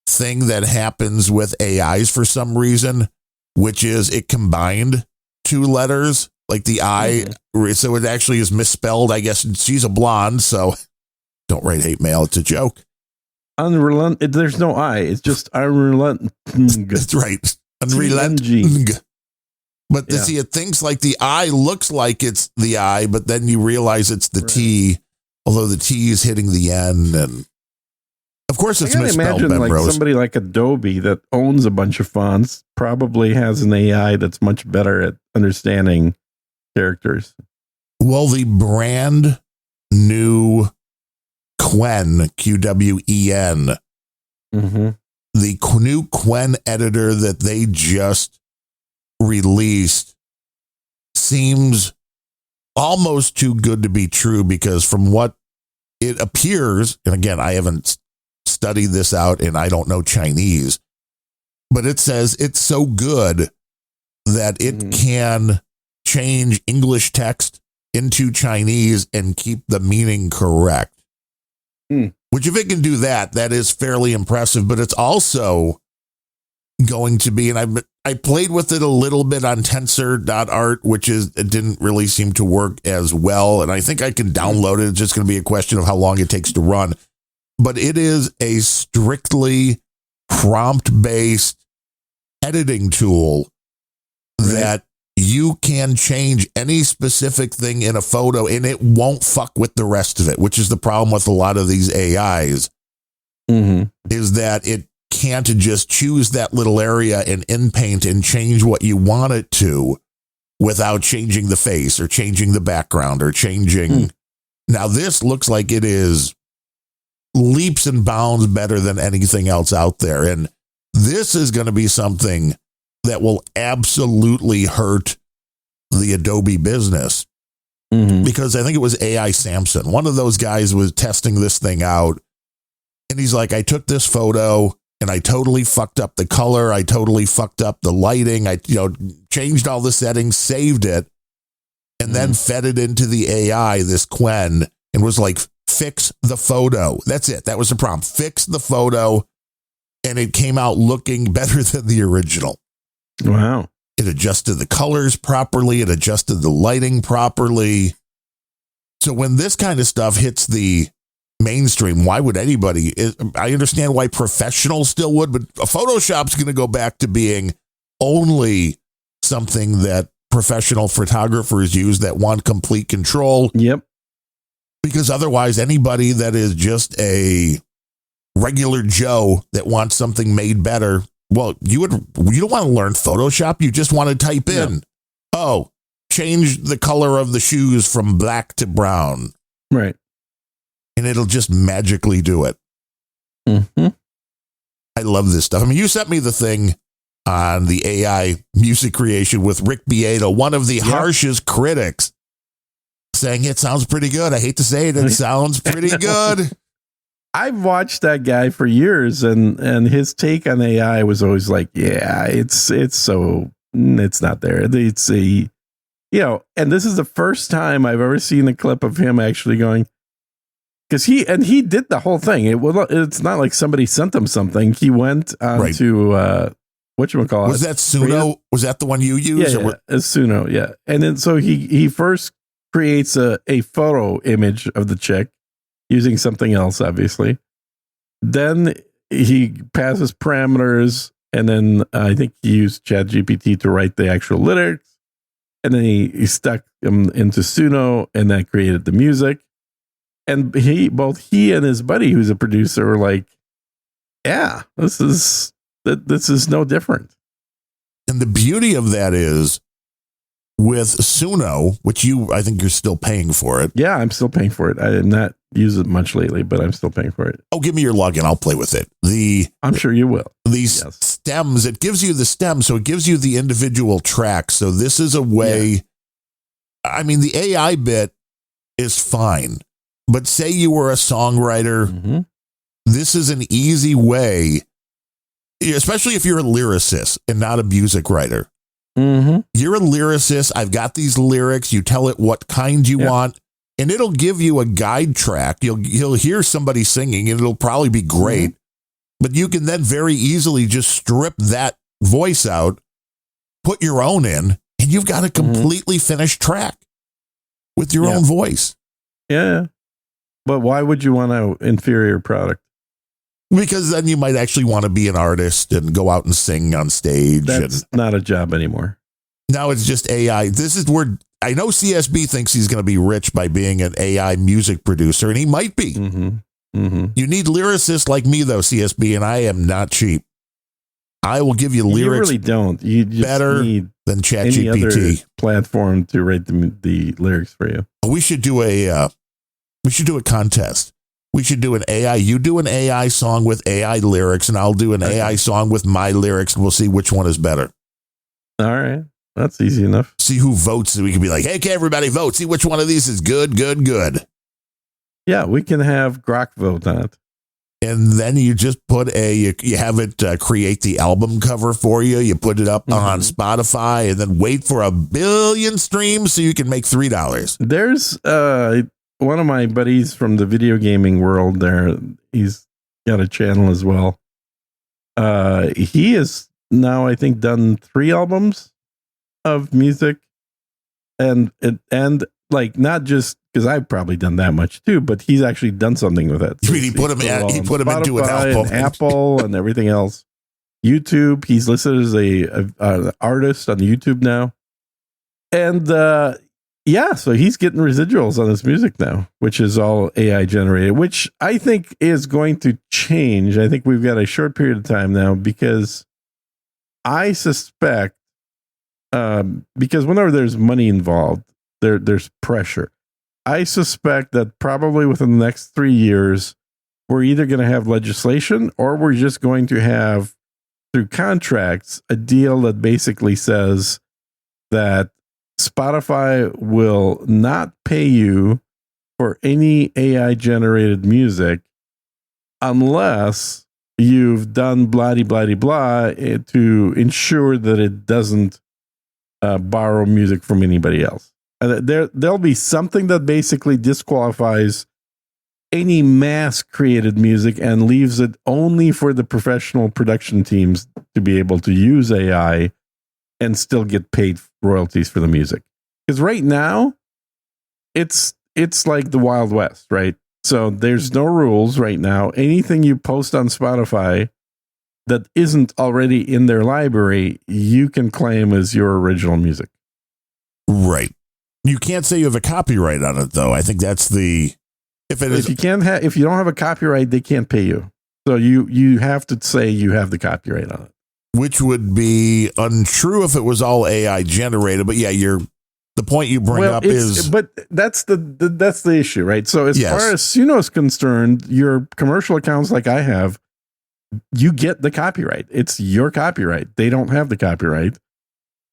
thing that happens with AIs for some reason, which is it combined 2 letters, like the I, so it actually is misspelled. I guess she's a blonde, so don't write hate mail. It's a joke. Unrelenting. There's no I. It's just unrelenting. That's right. Unrelenting. But see, it thinks like the I looks like it's the I, but then you realize it's the T, although the T is hitting the N. And of course, it's misspelled. Imagine like somebody like Adobe that owns a bunch of fonts probably has an AI that's much better at understanding characters. Well, the brand new Qwen, QWEN, the new Qwen editor that they just released seems almost too good to be true, because from what it appears, and again, I haven't studied this out and I don't know Chinese, but it says it's so good that it can change English text into Chinese and keep the meaning correct. Which, if it can do that, that is fairly impressive. But it's also going to be, and I played with it a little bit on tensor.art, it didn't really seem to work as well. And I think I can download it. It's just going to be a question of how long it takes to run. But it is a strictly prompt-based editing tool that you can change any specific thing in a photo and it won't fuck with the rest of it, which is the problem with a lot of these AIs, is that it can't just choose that little area in Paint and change what you want it to without changing the face or changing the background or changing. Now, this looks like it is leaps and bounds better than anything else out there. And this is going to be something that will absolutely hurt the Adobe business, because I think it was AI Samson. One of those guys was testing this thing out, and he's like, I took this photo and I totally fucked up the color. I totally fucked up the lighting. I changed all the settings, saved it, and then fed it into the AI, this Qwen, and was like, fix the photo. That's it. That was the prompt. Fix the photo. and it came out looking better than the original. Wow. It adjusted the colors properly. It adjusted the lighting properly. So when this kind of stuff hits the mainstream, why would anybody? I understand why professionals still would, but Photoshop's going to go back to being only something that professional photographers use that want complete control. Yep. Because otherwise, anybody that is just a regular Joe that wants something made better, well, you don't want to learn Photoshop. You just want to type in, change the color of the shoes from black to brown. Right. And it'll just magically do it. Mm-hmm. I love this stuff. I mean, you sent me the thing on the AI music creation with Rick Beato, one of the harshest critics, saying it sounds pretty good. I hate to say it, it sounds pretty good. I've watched that guy for years, and his take on AI was always like, yeah, it's not there. It's a, and this is the first time I've ever seen a clip of him actually going, because he did the whole thing. It's not like somebody sent him something. He went on to whatchamacallit. Was that Suno? Was that the one you used? Yeah, it's Suno, yeah. And then so he first creates a photo image of the chick using something else, obviously. Then he passes parameters, and then I think he used ChatGPT to write the actual lyrics. And then he stuck them into Suno, and that created the music. And both he and his buddy, who's a producer, were like, yeah, this is no different. And the beauty of that is with Suno, which I think you're still paying for it. Yeah, I'm still paying for it. I did not use it much lately, but I'm still paying for it. Oh, give me your login. I'll play with it. I'm sure you will. These stems, it gives you the stem, so it gives you the individual tracks. So this is a way, I mean, the AI bit is fine, but say you were a songwriter, this is an easy way, especially if you're a lyricist and not a music writer. You're a lyricist. I've got these lyrics. You tell it what kind you want, and it'll give you a guide track. You'll hear somebody singing, and it'll probably be great. But you can then very easily just strip that voice out, put your own in, and you've got a completely finished track with your own voice. Yeah. But why would you want an inferior product? Because then you might actually want to be an artist and go out and sing on stage. That's not a job anymore. Now it's just AI. This is where I know CSB thinks he's going to be rich by being an AI music producer, and he might be. You need lyricists like me, though, CSB, and I am not cheap. I will give you lyrics. You really don't. You just better need than any other ChatGPT platform to write the lyrics for you. We should do a contest. We should do an AI. You do an AI song with AI lyrics, and I'll do an AI song with my lyrics, and we'll see which one is better. All right. That's easy enough. See who votes, and we can be like, hey, okay, everybody vote. See which one of these is good, good, good. Yeah, we can have Grok vote on it. And then you just put you have it create the album cover for you. You put it up on Spotify, and then wait for 1 billion streams so you can make $3. There's one of my buddies from the video gaming world there. He's got a channel as well. He has now, I think, done 3 albums of music, and like not just because I've probably done that much too, but he's actually done something with it. So he put him into an album, and Apple, and everything else. YouTube. He's listed as a artist on YouTube now, and so he's getting residuals on his music now, which is all AI generated, which I think is going to change. I think we've got a short period of time now because I suspect, because whenever there's money involved, there's pressure. I suspect that probably within the next 3 years, we're either going to have legislation or we're just going to have, through contracts, a deal that basically says that Spotify will not pay you for any AI generated music unless you've done blah, blah, blah to ensure that it doesn't borrow music from anybody else. There'll be something that basically disqualifies any mass created music and leaves it only for the professional production teams to be able to use AI and still get paid royalties for the music. Because right now, it's like the Wild West, right? So there's no rules right now. Anything you post on Spotify that isn't already in their library, you can claim as your original music. Right. You can't say you have a copyright on it, though. I think that's the... If you don't have a copyright, they can't pay you. So you have to say you have the copyright on it. Which would be untrue if it was all AI generated. But yeah, the point you bring up is... But that's the issue, right? So as far as Suno is concerned, your commercial accounts like I have, you get the copyright. It's your copyright. They don't have the copyright.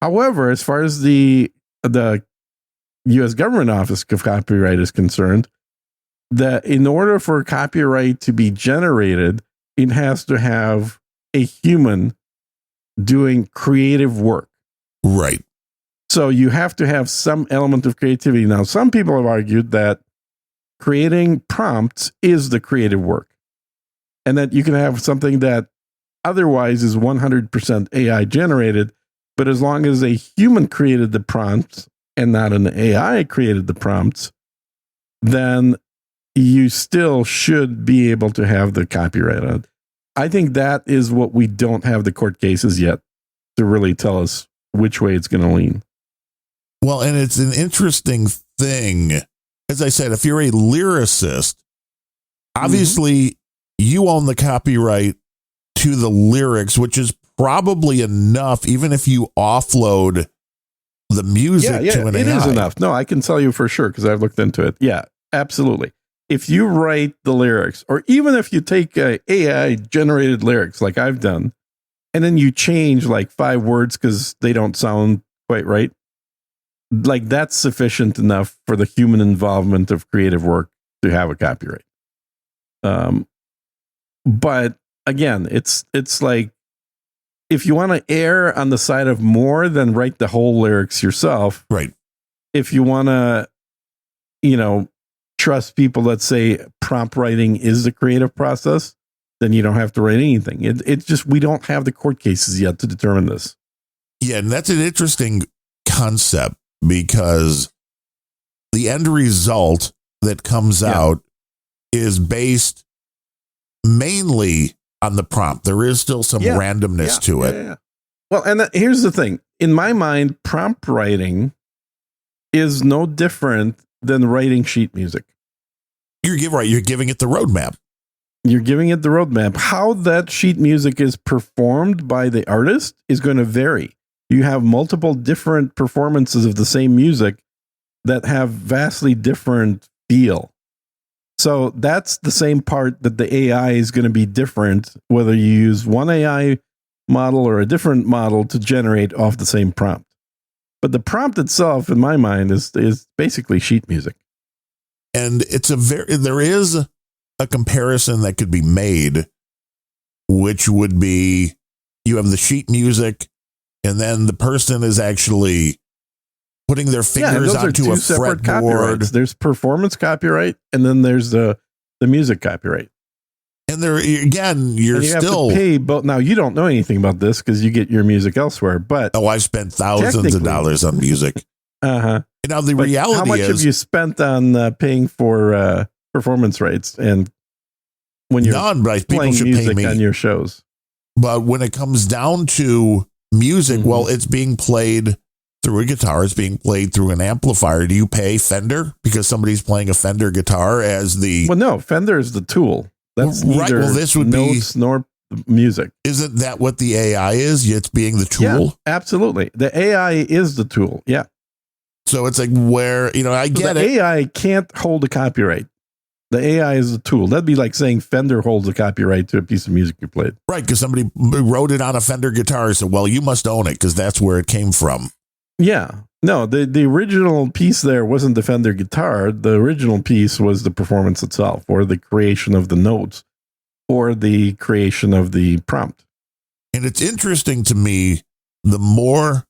However, as far as the U.S. government office of copyright is concerned, that in order for copyright to be generated, it has to have a human doing creative work. Right. So you have to have some element of creativity. Now, some people have argued that creating prompts is the creative work, and that you can have something that otherwise is 100% AI generated, but as long as a human created the prompts and not an AI created the prompts, then you still should be able to have the copyright on it. I think that is what we don't have the court cases yet to really tell us which way it's going to lean. Well, and it's an interesting thing. As I said, if you're a lyricist, obviously you own the copyright to the lyrics, which is probably enough, even if you offload the music to an AI. It is enough. No, I can tell you for sure because I've looked into it. Yeah, absolutely. If you write the lyrics, or even if you take AI generated lyrics like I've done, and then you change like 5 words because they don't sound quite right, like that's sufficient enough for the human involvement of creative work to have a copyright. But again, it's like, if you want to err on the side of more, then write the whole lyrics yourself. Right. If you want to, trust people that say prompt writing is the creative process, then you don't have to write anything. It's just, we don't have the court cases yet to determine this. Yeah, and that's an interesting concept because the end result that comes out is based mainly on the prompt. There is still some randomness to it. Yeah. Well, and here's the thing. In my mind, prompt writing is no different than writing sheet music. You're giving it the roadmap. You're giving it the roadmap. How that sheet music is performed by the artist is going to vary. You have multiple different performances of the same music that have vastly different feel. So that's the same part that the AI is going to be different, whether you use one AI model or a different model to generate off the same prompt. But the prompt itself, in my mind, is basically sheet music. And there is a comparison that could be made, which would be you have the sheet music, and then the person is actually putting their fingers onto a fretboard. There's performance copyright, and then there's the music copyright. And there again, you still have to pay. But now you don't know anything about this because you get your music elsewhere. But I've spent thousands of dollars on music. Now the reality is, how much have you spent on paying for performance rights and when you're playing music on your shows? But when it comes down to music, well, it's being played through a guitar. It's being played through an amplifier. Do you pay Fender because somebody's playing a Fender guitar as the? Well, no, Fender is the tool. That's right. Well, this would notes be nor music. Isn't that what the AI is? It's being the tool. Yeah, absolutely. The AI is the tool. Yeah. So it's like where, I get the it. AI can't hold a copyright. The AI is a tool. That'd be like saying Fender holds a copyright to a piece of music you played. Right, because somebody wrote it on a Fender guitar. So, well, you must own it because that's where it came from. Yeah. No, the original piece there wasn't the Fender guitar. The original piece was the performance itself, or the creation of the notes, or the creation of the prompt. And it's interesting to me, the more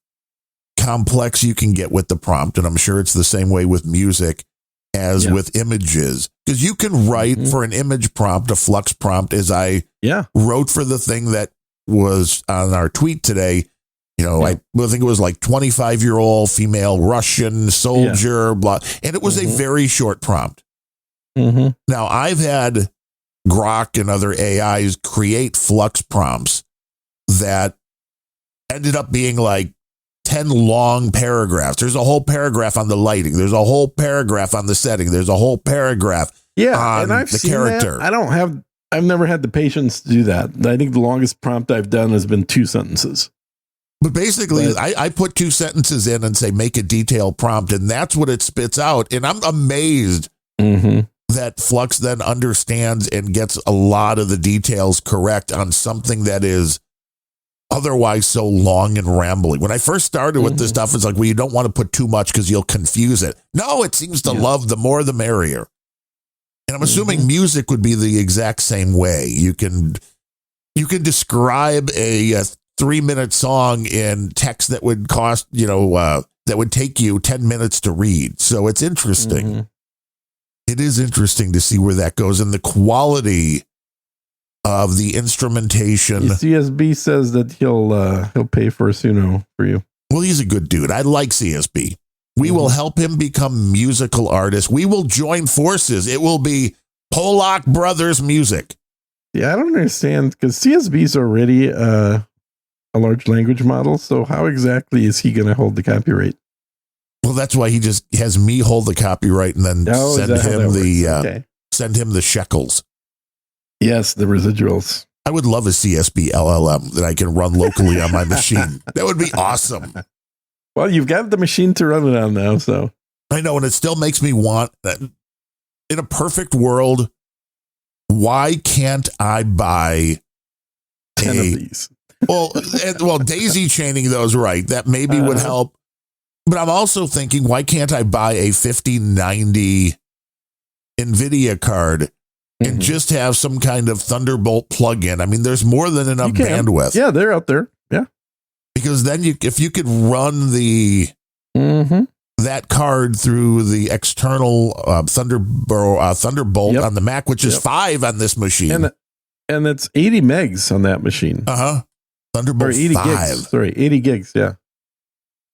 complex you can get with the prompt, and I'm sure it's the same way with music, as with images, because you can write for an image prompt, a flux prompt, as I wrote for the thing that was on our tweet today. I think it was like 25-year-old female Russian soldier, blah, and it was a very short prompt. Now, I've had Grok and other AIs create flux prompts that ended up being like 10 long paragraphs. There's a whole paragraph on the lighting. There's a whole paragraph on the setting. There's a whole paragraph on and I've the seen character. That. I've never had the patience to do that. I think the longest prompt I've done has been 2 sentences. But basically, I put 2 sentences in and say, make a detailed prompt, and that's what it spits out. And I'm amazed that Flux then understands and gets a lot of the details correct on something that is otherwise so long and rambling. When I first started with this stuff, it's like, well, you don't want to put too much because you'll confuse it. No, it seems to love the more the merrier. And I'm assuming music would be the exact same way. You can describe a 3-minute song in text that would cost, that would take you 10 minutes to read. So it's interesting. It is interesting to see where that goes, and the quality of the instrumentation. CSB says that he'll pay for a Suno for you. Well, he's a good dude. I like CSB. We will help him become musical artists. We will join forces. It will be Polak Brothers music. Yeah, I don't understand, because CSB is already a large language model. So how exactly is he going to hold the copyright? Well, that's why he just has me hold the copyright and then send him the shekels. Yes, the residuals. I would love a CSB LLM that I can run locally on my machine. That would be awesome. Well, you've got the machine to run it on now, so. I know, and it still makes me want that. In a perfect world, why can't I buy 10 of these? well, daisy chaining those right. That maybe would help. But I'm also thinking, why can't I buy a 5090 NVIDIA card and just have some kind of Thunderbolt plug-in? I mean, there's more than enough bandwidth. Yeah, they're out there. Yeah. Because then if you could run that card through the external Thunderbolt on the Mac, which is 5 on this machine. And it's 80 megs on that machine. Thunderbolt 80 5. gigs. Sorry, 80 gigs, yeah.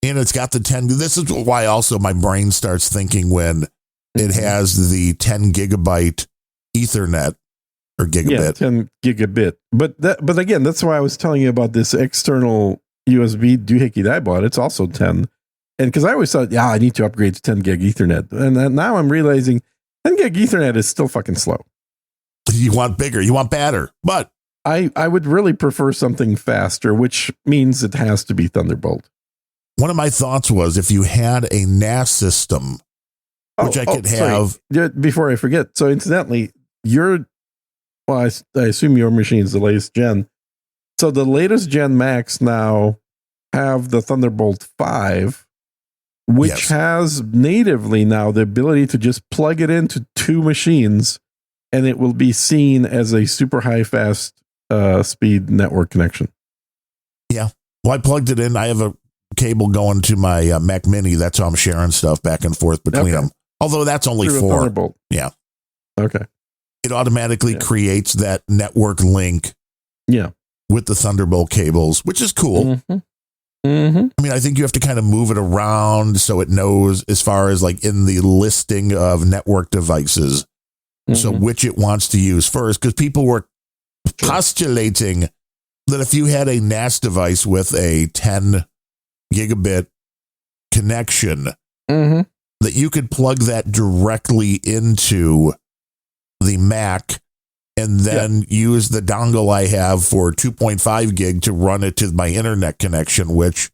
And it's got the 10. This is why also my brain starts thinking when it has the 10 gigabyte Ethernet or gigabit. Yeah, 10 gigabit. But again, that's why I was telling you about this external USB doohickey that I bought. It's also 10. And because I always thought, I need to upgrade to 10 gig Ethernet. And now I'm realizing 10 gig Ethernet is still fucking slow. You want bigger, you want badder. But I would really prefer something faster, which means it has to be Thunderbolt. One of my thoughts was if you had a NAS system, which I could have. Before I forget. So incidentally, I assume your machine is the latest gen. So the latest gen Macs now have the Thunderbolt 5, which has natively now the ability to just plug it into 2 machines, and it will be seen as a super high fast speed network connection. Yeah. Well, I plugged it in. I have a cable going to my Mac Mini. That's how I'm sharing stuff back and forth between them. Although that's only 4. Thunderbolt. Yeah. Okay. It automatically creates that network link. Yeah. With the Thunderbolt cables, which is cool. I mean, I think you have to kind of move it around so it knows as far as like in the listing of network devices. So which it wants to use first, because people were postulating that if you had a NAS device with a 10 gigabit connection, that you could plug that directly into the Mac and then use the dongle I have for 2.5 gig to run it to my internet connection, which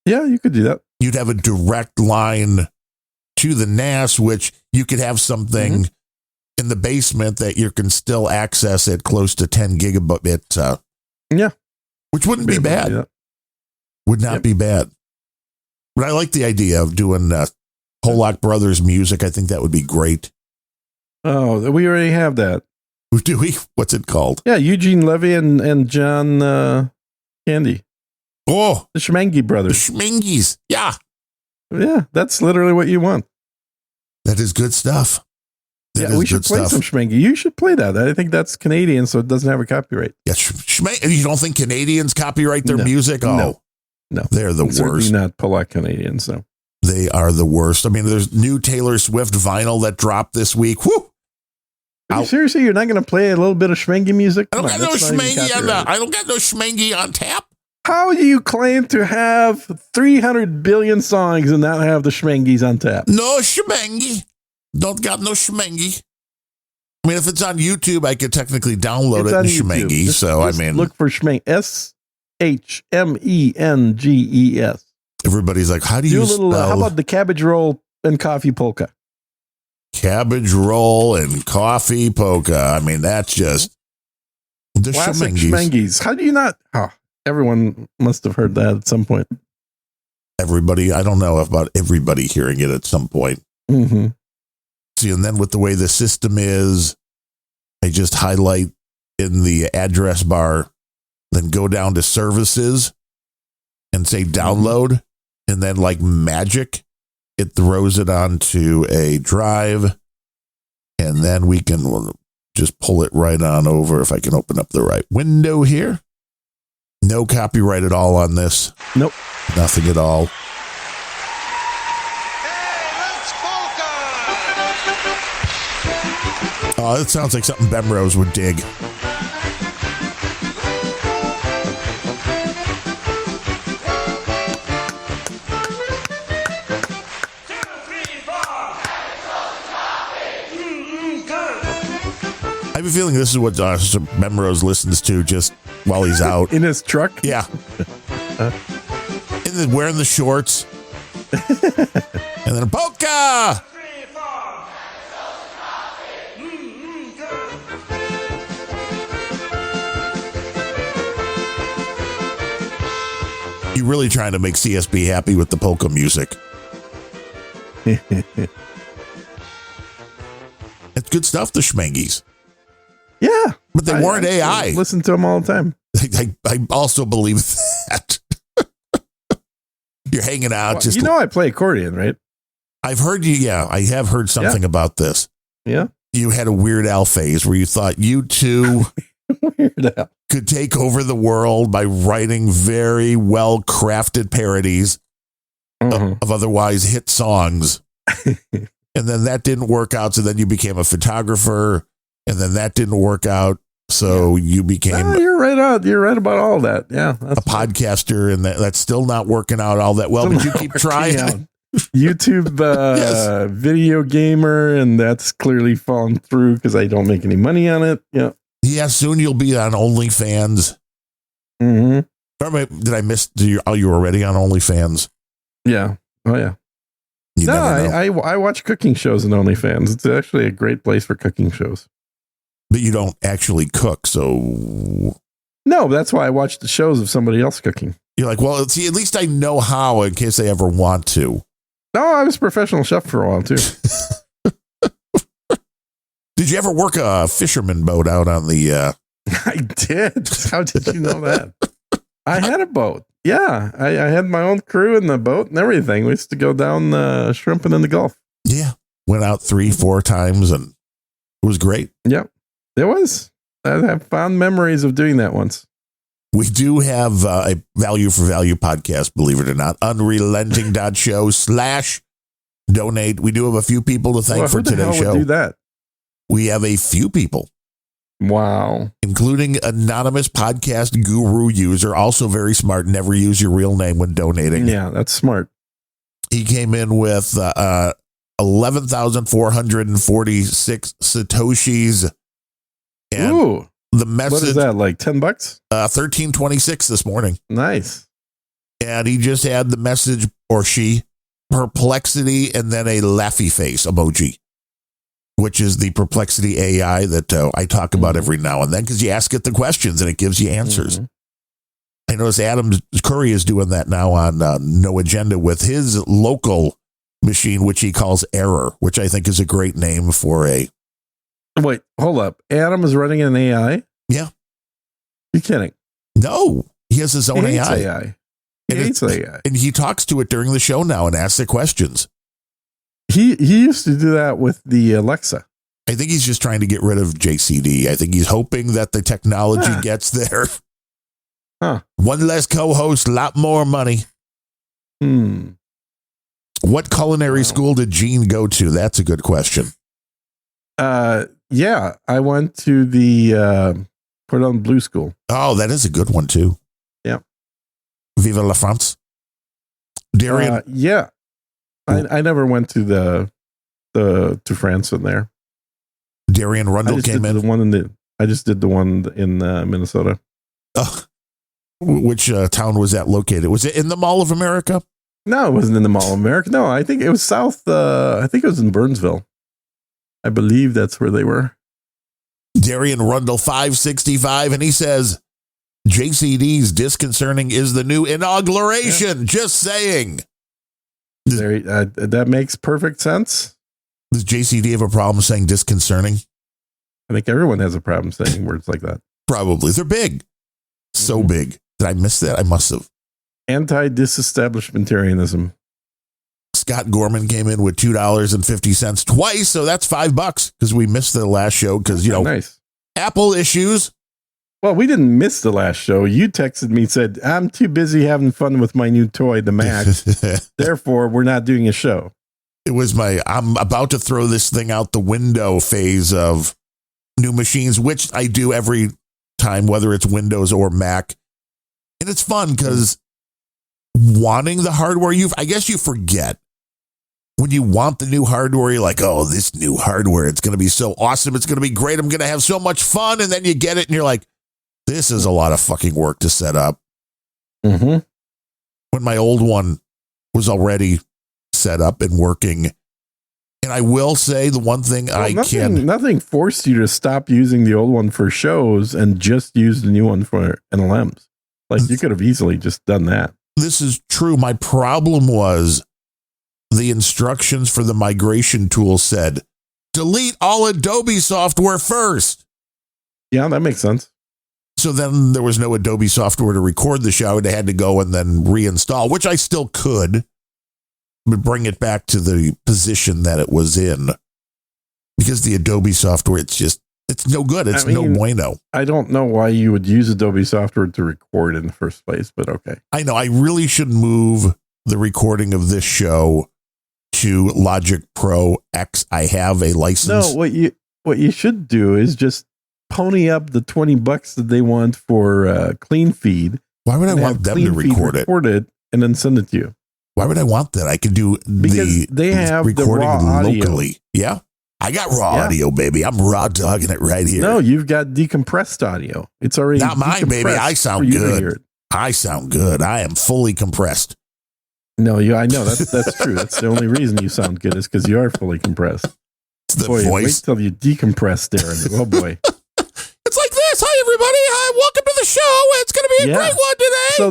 you could do that. You'd have a direct line to the NAS, which you could have something in the basement that you can still access at close to 10 gigabit. Which wouldn't be bad. Would not be bad. But I like the idea of doing Polak Brothers music. I think that would be great. Oh, we already have that. Do we? What's it called? Yeah, Eugene Levy and John Candy. Oh, the Schmengi brothers. The Schmengis. Yeah. Yeah, that's literally what you want. That is good stuff. We should play some Schmengi. You should play that. I think that's Canadian, so it doesn't have a copyright. Yes, you don't think Canadians copyright their music? Oh, no. They're the worst. Certainly not Polak Canadians, so. They are the worst. I mean, there's new Taylor Swift vinyl that dropped this week. Woo! Seriously, you're not going to play a little bit of Schmengi music? I don't got no Schmengi on tap. How do you claim to have 300 billion songs and not have the Schmengis on tap? No Schmengi. Don't got no Schmengi. I mean, if it's on YouTube, I could technically download it in Schmengi. So, I mean, look for Schmengi. SHMENGES. Everybody's like, how do you spell? How about the cabbage roll and coffee polka? Cabbage roll and coffee polka. I mean, that's just the Schmengis. How do you not? Oh, everyone must have heard that at some point. Everybody. I don't know about everybody hearing it at some point. Mm-hmm. See, and then with the way the system is, I just highlight in the address bar, then go down to services and say download. And then like magic, it throws it onto a drive. And then we can just pull it right on over if I can open up the right window here. No copyright at all on this. Nope. Nothing at all. Oh, that sounds like something Bemrose would dig. I have a feeling this is what Bemrose listens to just while he's out. In his truck? Yeah. Wearing the shorts. And then a polka! You're really trying to make CSB happy with the polka music. It's good stuff, the Schmengis. Yeah. But they weren't AI. I listen to them all the time. I also believe that. You're hanging out. Well, just I play accordion, right? I've heard you. Yeah, I have heard something about this. Yeah. You had a Weird Al phase where you thought you two could take over the world by writing very well crafted parodies of otherwise hit songs. And then that didn't work out. So then you became a photographer. And then that didn't work out. So you became... you're right on. You're right about all that. Yeah. A podcaster. And that's still not working out all that well. But you keep trying. YouTube yes. Video gamer. And that's clearly fallen through because I don't make any money on it. Yeah. Yeah, soon you'll be on OnlyFans. Mm-hmm. Did I miss? You were already on OnlyFans? Yeah. Oh, yeah. I watch cooking shows on OnlyFans. It's actually a great place for cooking shows. But you don't actually cook, so... No, that's why I watch the shows of somebody else cooking. You're like, well, see, at least I know how in case they ever want to. No, I was a professional chef for a while, too. Did you ever work a fisherman boat out on the... I did. How did you know that? I had a boat. Yeah, I had my own crew in the boat and everything. We used to go down shrimping in the Gulf. Yeah, went out 3-4 times and it was great. Yeah, it was. I have fond memories of doing that once. We do have a value for value podcast, believe it or not. Unrelenting.show/donate. We do have a few people to thank for today's show. Do that. We have a few people. Wow. Including anonymous podcast guru user, also very smart. Never use your real name when donating. Yeah, that's smart. He came in with 11,446 Satoshis. And ooh. The message. What is that, like $10? 1326 this morning. Nice. And he just had the message, or she, perplexity, and then a laughy face emoji, which is the Perplexity AI that I talk about every now and then because you ask it the questions and it gives you answers. I notice Adam Curry is doing that now on No Agenda with his local machine, which he calls Error, which I think is a great name for a... Wait, hold up. Adam is running an AI? Yeah. You're kidding? No, he has his own AI. He hates AI. And he talks to it during the show now and asks it questions. He used to do that with the Alexa. I think he's just trying to get rid of JCD. I think he's hoping that the technology gets there. Huh. One less co-host, a lot more money. What culinary school did Gene go to? That's a good question. Yeah, I went to the Cordon Bleu school. Oh, that is a good one too. Yeah. Vive la France. Darian. Yeah. I never went to to France in there. Darian Rundle came in. I just did the one in Minnesota. Which town was that located? Was it in the Mall of America? No, it wasn't in the Mall of America. No, I think it was south. I think it was in Burnsville. I believe that's where they were. Darian Rundle 565, and he says, JCD's disconcerting is the new inauguration. Yeah. Just saying. That makes perfect sense. Does JCD have a problem saying disconcerting? I think everyone has a problem saying words like that. Probably. They're big. So big. Did I miss that? I must have. Anti-disestablishmentarianism. Scott Gorman came in with $2.50 twice, so that's $5 because we missed the last show because, nice. Apple issues. Well, we didn't miss the last show. You texted me, said, I'm too busy having fun with my new toy, the Mac. Therefore, we're not doing a show. It was I'm about to throw this thing out the window phase of new machines, which I do every time, whether it's Windows or Mac. And it's fun because wanting the hardware, I guess you forget. When you want the new hardware, you're like, oh, this new hardware, it's going to be so awesome. It's going to be great. I'm going to have so much fun. And then you get it and you're like, this is a lot of fucking work to set up. Mm-hmm. When my old one was already set up and working. And I will say the one thing nothing forced you to stop using the old one for shows and just use the new one for NLMs. Like you could have easily just done that. This is true. My problem was the instructions for the migration tool said, delete all Adobe software first. Yeah, that makes sense. So then there was no Adobe software to record the show. And I had to go and then reinstall, which I still could, but bring it back to the position that it was in. Because the Adobe software, it's no good. It's no bueno. I don't know why you would use Adobe software to record in the first place, but okay. I know. I really should move the recording of this show to Logic Pro X. I have a license. No, what you should do is just pony up the $20 that they want for Clean Feed. Why would I want them to record it and then send it to you? Why would I want that? I could do they have recording the raw locally. Audio. Yeah. I got raw audio, baby. I'm raw dogging it right here. No, you've got decompressed audio. It's already not mine, baby. I sound good. I sound good. I am fully compressed. No, I know that's true. That's the only reason you sound good is because you are fully compressed. It's the voice. Wait till you decompress, Darren. Oh boy. It's like this. Hi, everybody. Hi, welcome to the show. It's going to be a great one today. So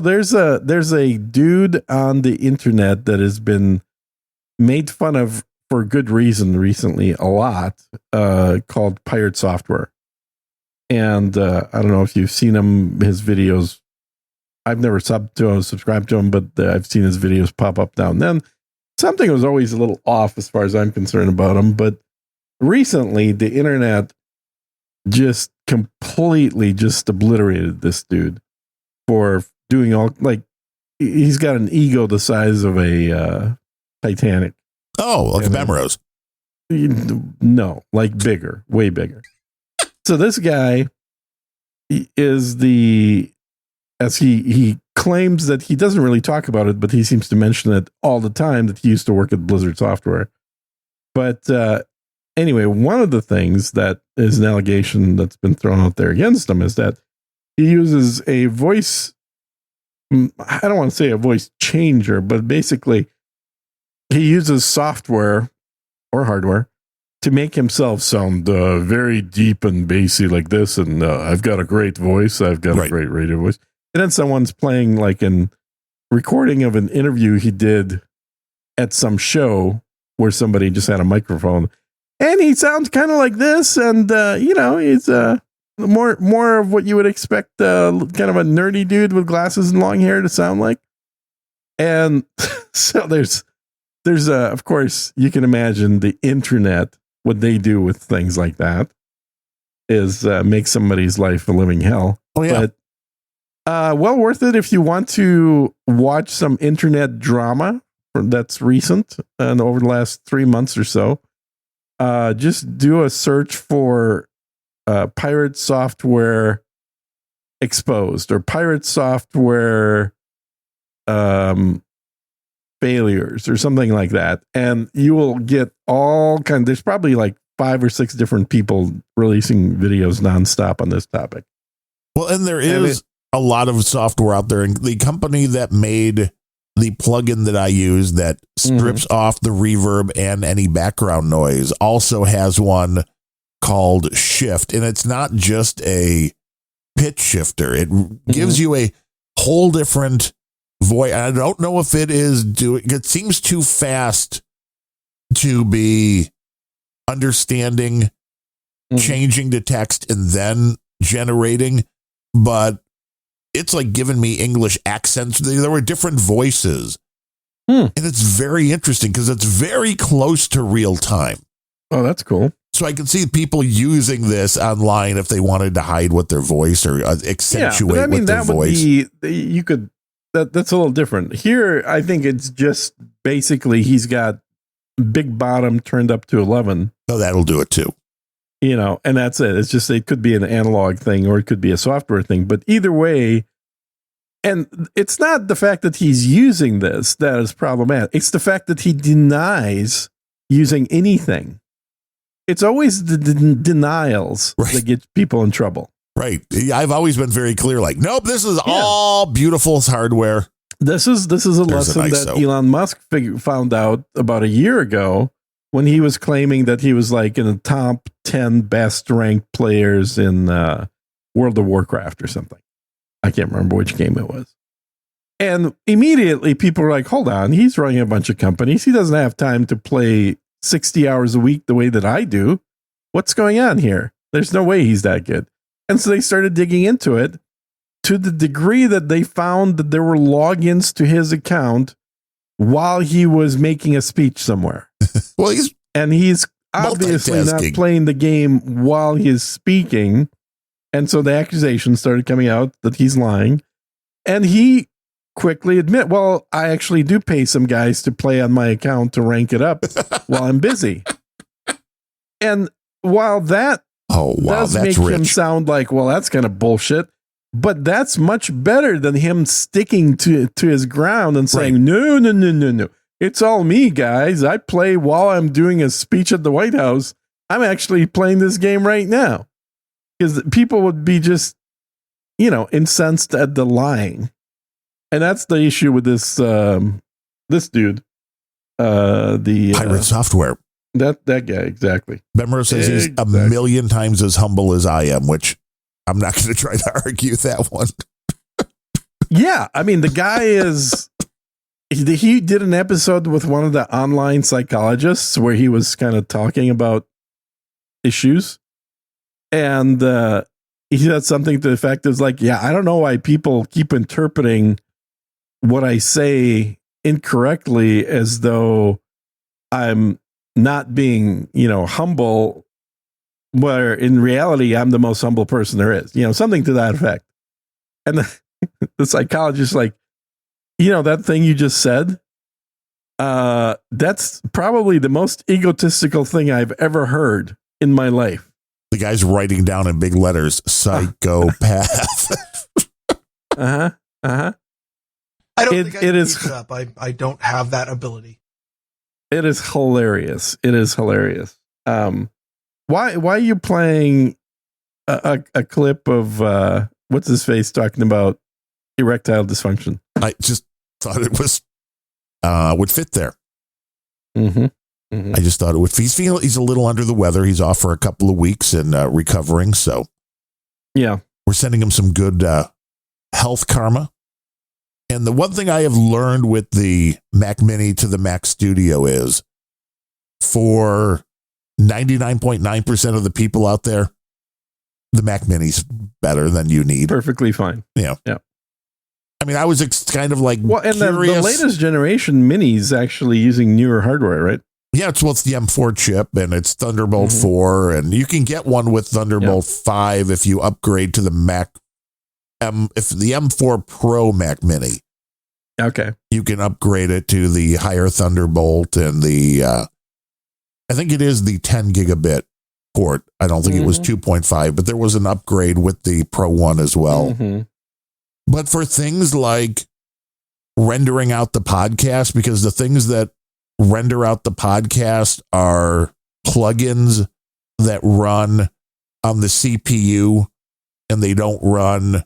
there's a dude on the internet that has been made fun of for good reason recently a lot, called Pirate Software. And I don't know if you've seen his videos. I've never subscribed to him, but I've seen his videos pop up now and then. Something was always a little off as far as I'm concerned about him. But recently, the internet just completely just obliterated this dude for doing he's got an ego the size of a Titanic. Oh, like a Bemrose. No, like bigger, way bigger. So this guy is he claims that he doesn't really talk about it, but he seems to mention it all the time that he used to work at Blizzard Software. But anyway, one of the things that is an allegation that's been thrown out there against him is that he uses a voice, I don't want to say a voice changer, but basically he uses software or hardware to make himself sound very deep and bassy like this. And I've got a great voice. I've got a great radio voice. And then someone's playing like an recording of an interview he did at some show where somebody just had a microphone. And he sounds kind of like this. And, he's more of what you would expect kind of a nerdy dude with glasses and long hair to sound like. And so there's there's of course, you can imagine the internet, what they do with things like that is make somebody's life a living hell. Oh, yeah. But well worth it if you want to watch some internet drama that's recent and over the last 3 months or so. Just do a search for pirate software exposed or pirate software failures or something like that, and you will get all kinds. There's probably like 5 or 6 different people releasing videos nonstop on this topic. Well, and there is a lot of software out there, and the company that made the plugin that I use that strips off the reverb and any background noise also has one called Shift, and it's not just a pitch shifter. It gives you a whole different voice. I don't know if it is doing, it seems too fast to be understanding, changing to text and then generating, but it's like giving me English accents. There were different voices. And it's very interesting because it's very close to real time. Oh, that's cool. So I can see people using this online if they wanted to hide what their voice or accentuate what their voice. You could, that's a little different. Here, I think it's just basically he's got big bottom turned up to 11. Oh, that'll do it too. You know, and that's it. It's just, it could be an analog thing or it could be a software thing. But either way, and it's not the fact that he's using this that is problematic. It's the fact that he denies using anything. It's always the denials that get people in trouble. Right. I've always been very clear, like, nope, this is all beautiful hardware. This is a lesson that Elon Musk found out about a year ago when he was claiming that he was like in the top 10 best ranked players in World of Warcraft or something. I can't remember which game it was. And immediately people were like, hold on, he's running a bunch of companies. He doesn't have time to play 60 hours a week the way that I do. What's going on here? There's no way he's that good. And so they started digging into it to the degree that they found that there were logins to his account while he was making a speech somewhere. Well, he's obviously not playing the game while he's speaking. And so the accusations started coming out that he's lying. And he quickly admit, well, I actually do pay some guys to play on my account to rank it up while I'm busy. And while that does make him sound like, well, that's kind of bullshit, but that's much better than him sticking to his ground and saying, no. It's all me, guys. I play while I'm doing a speech at the White House. I'm actually playing this game right now. Because people would be just, incensed at the lying. And that's the issue with this dude. The pirate software. That guy, exactly. Bemmer says he's a million times as humble as I am, which I'm not going to try to argue that one. Yeah, I mean, the guy is... He did an episode with one of the online psychologists where he was kind of talking about issues. And he said something to the effect of like, yeah, I don't know why people keep interpreting what I say incorrectly as though I'm not being, humble, where in reality, I'm the most humble person there is, something to that effect. And the psychologist like, that thing you just said, that's probably the most egotistical thing I've ever heard in my life. The guy's writing down in big letters, psychopath. I don't think I keep it up. I don't have that ability. It is hilarious. Why are you playing a clip of what's his face talking about erectile dysfunction? I just thought it was would fit there. I just thought it would. He's a little under the weather. He's off for a couple of weeks and recovering. So yeah, we're sending him some good health karma. And the one thing I have learned with the Mac Mini to the Mac Studio is for 99.9% of the people out there, the Mac Mini's better than you need. Perfectly fine. Yeah. I mean, I was kind of like, well, and the latest generation minis actually using newer hardware, right? Yeah, it's the M4 chip, and it's Thunderbolt 4, and you can get one with Thunderbolt 5 if you upgrade to the if the M4 Pro Mac Mini. Okay. You can upgrade it to the higher Thunderbolt and I think it is the 10 gigabit port. I don't think it was 2.5, but there was an upgrade with the Pro 1 as well. But for things like rendering out the podcast, because the things that render out the podcast are plugins that run on the CPU and they don't run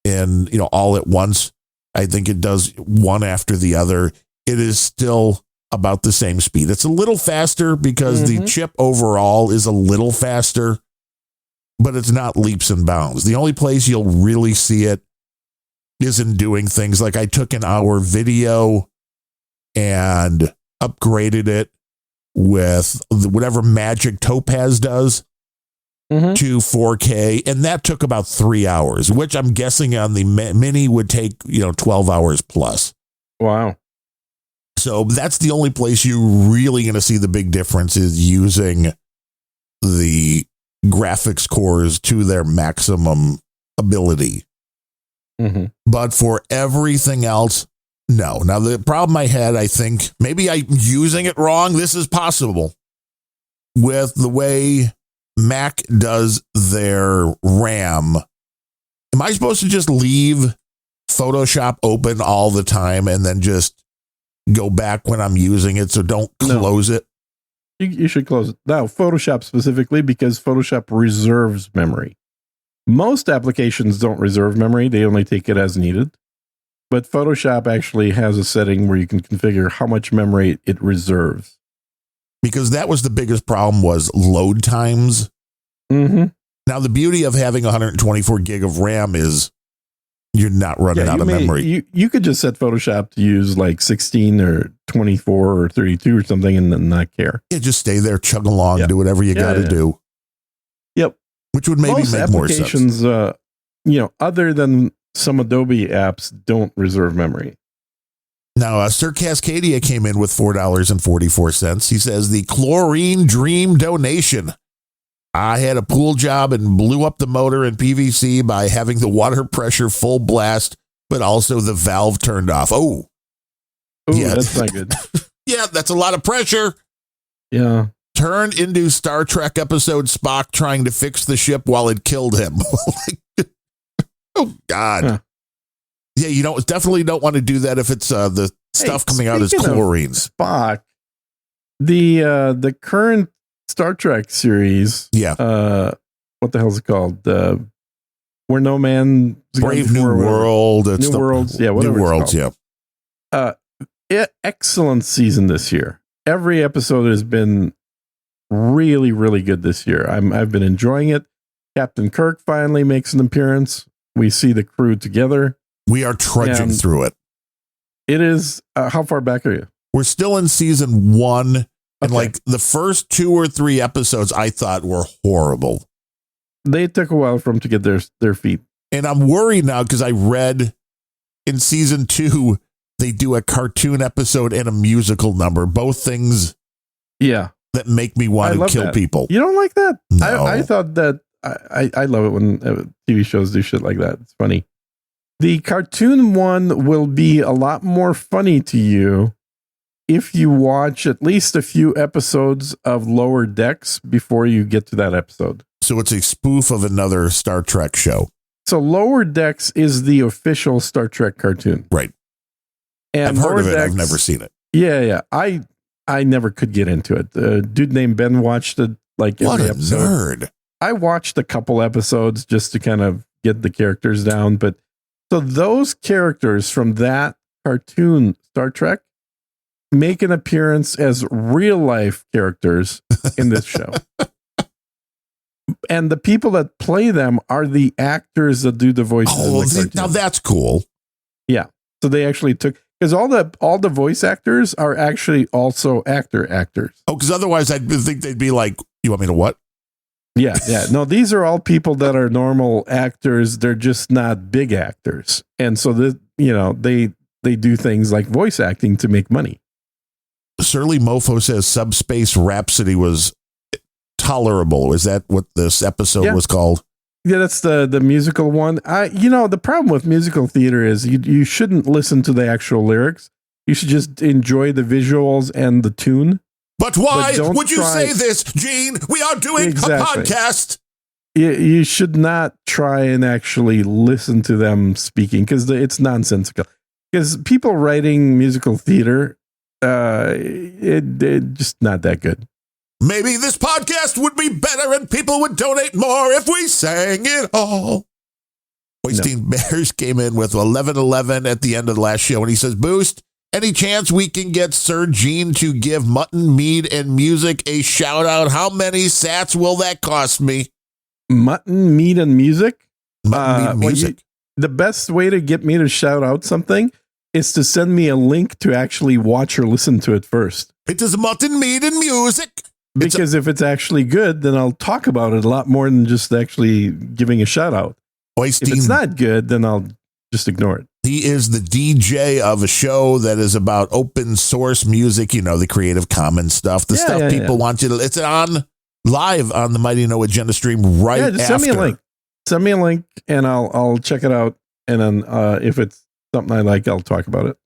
in, all at once. I think it does one after the other. It is still about the same speed. It's a little faster because the chip overall is a little faster, but it's not leaps and bounds. The only place you'll really see it is in doing things like I took an hour video and upgraded it with whatever magic Topaz does to 4K, and that took about 3 hours, which I'm guessing on the mini would take 12 hours plus. Wow. So that's the only place you're really going to see the big difference is using the graphics cores to their maximum ability. But for everything else, no. Now, the problem I had, I think, maybe I'm using it wrong. This is possible with the way Mac does their RAM. Am I supposed to just leave Photoshop open all the time and then just go back when I'm using it? So don't close it. You should close it. Now, Photoshop specifically, because Photoshop reserves memory. Most applications don't reserve memory. They only take it as needed. But Photoshop actually has a setting where you can configure how much memory it reserves. Because that was the biggest problem was load times. Now, the beauty of having 124 gig of RAM is you're not running out of memory. You could just set Photoshop to use like 16 or 24 or 32 or something and then not care. Yeah, just stay there, chug along, do whatever you got to do. Yep. Which would maybe make more sense. Most applications, other than some Adobe apps, don't reserve memory. Now, Sir Cascadia came in with $4.44. He says, the chlorine dream donation. I had a pool job and blew up the motor in PVC by having the water pressure full blast, but also the valve turned off. Oh, yeah, that's not good. Yeah, that's a lot of pressure. Yeah. Turned into Star Trek episode Spock trying to fix the ship while it killed him. Oh, God. Huh. Yeah, you definitely don't want to do that if it's the stuff coming out as chlorine. Spock, the current Star Trek series. Yeah. What the hell is it called? Where no man Brave New World. New Worlds. Yeah, whatever. New Worlds. Yeah. Excellent season this year. Every episode has been really, really good this year. I've been enjoying it. Captain Kirk finally makes an appearance. We see the crew together. We are trudging through it. It is. How far back are you? We're still in season 1. And like the first 2 or 3 episodes I thought were horrible. They took a while for them to get their feet. And I'm worried now because I read in season 2, they do a cartoon episode and a musical number. Both things that make me want to kill people. You don't like that? No. I thought that I love it when TV shows do shit like that. It's funny. The cartoon one will be a lot more funny to you if you watch at least a few episodes of Lower Decks before you get to that episode. So it's a spoof of another Star Trek show. So Lower Decks is the official Star Trek cartoon. Right. And I've heard of it. I've never seen it. Yeah. I never could get into it. A dude named Ben watched it like every episode. What a nerd. I watched a couple episodes just to kind of get the characters down. But so those characters from that cartoon Star Trek make an appearance as real life characters in this show. And the people that play them are the actors that do the voices. Oh, now that's cool. Yeah. So they actually took, because all the voice actors are actually also actors. Oh, because otherwise I'd think they'd be like, you want me to what? Yeah. No, these are all people that are normal actors. They're just not big actors. And so they do things like voice acting to make money. Surly Mofo says Subspace Rhapsody was tolerable. Is that what this episode was called? Yeah, that's the musical one. The problem with musical theater is you shouldn't listen to the actual lyrics. You should just enjoy the visuals and the tune. But why would you say this, Gene? We are doing a podcast. You should not try and actually listen to them speaking because it's nonsensical. Because people writing musical theater, it just not that good. Maybe this podcast would be better and people would donate more if we sang it all. Oystein Bears came in with 11:11 at the end of the last show, and he says, Boost, any chance we can get Sir Gene to give Mutton, Mead, and Music a shout-out? How many sats will that cost me? Mutton, Mead, and Music? Mutton, Mead, Music. The best way to get me to shout out something is to send me a link to actually watch or listen to it first. It is Mutton, Mead, and Music. Because if it's actually good, then I'll talk about it a lot more than just actually giving a shout-out. If it's not good, then I'll just ignore it. He is the DJ of a show that is about open source music, the Creative Commons stuff, stuff people want you to. It's on live on the Mighty No Agenda stream right after. Send me a link. Send me a link, and I'll check it out. And then if it's something I like, I'll talk about it.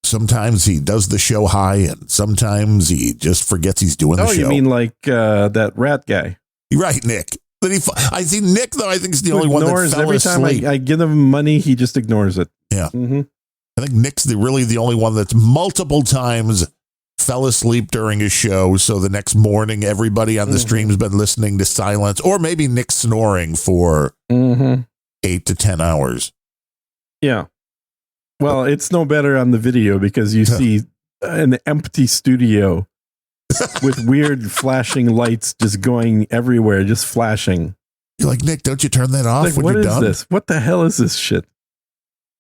Sometimes he does the show high, and sometimes he just forgets he's doing the show. Oh, you mean like that rat guy? Right, Nick. I see Nick, though, I think is the only one that fell every asleep. time I give him money, he just ignores it. Yeah. Mm-hmm. I think Nick's really the only one that's multiple times fell asleep during his show. So the next morning, everybody on the stream's been listening to silence, or maybe Nick snoring for 8 to 10 hours. Yeah. Well, it's no better on the video because you see an empty studio with weird flashing lights just going everywhere, just flashing. You're like, Nick, don't you turn that off when you're done? What is this? What the hell is this shit?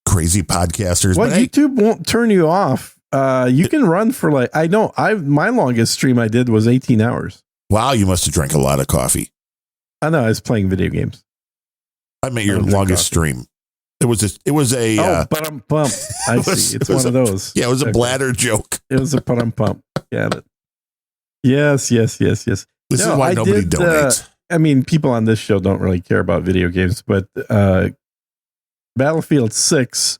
Crazy podcasters. Well, YouTube won't turn you off. You can run for my longest stream I did was 18 hours. Wow, you must have drank a lot of coffee. I know, I was playing video games. I meant your longest stream. It was a pump. I see. It's one of those. Yeah, it was a bladder joke. It was a pump. Got it. Yes. This is why nobody donates. People on this show don't really care about video games, but Battlefield 6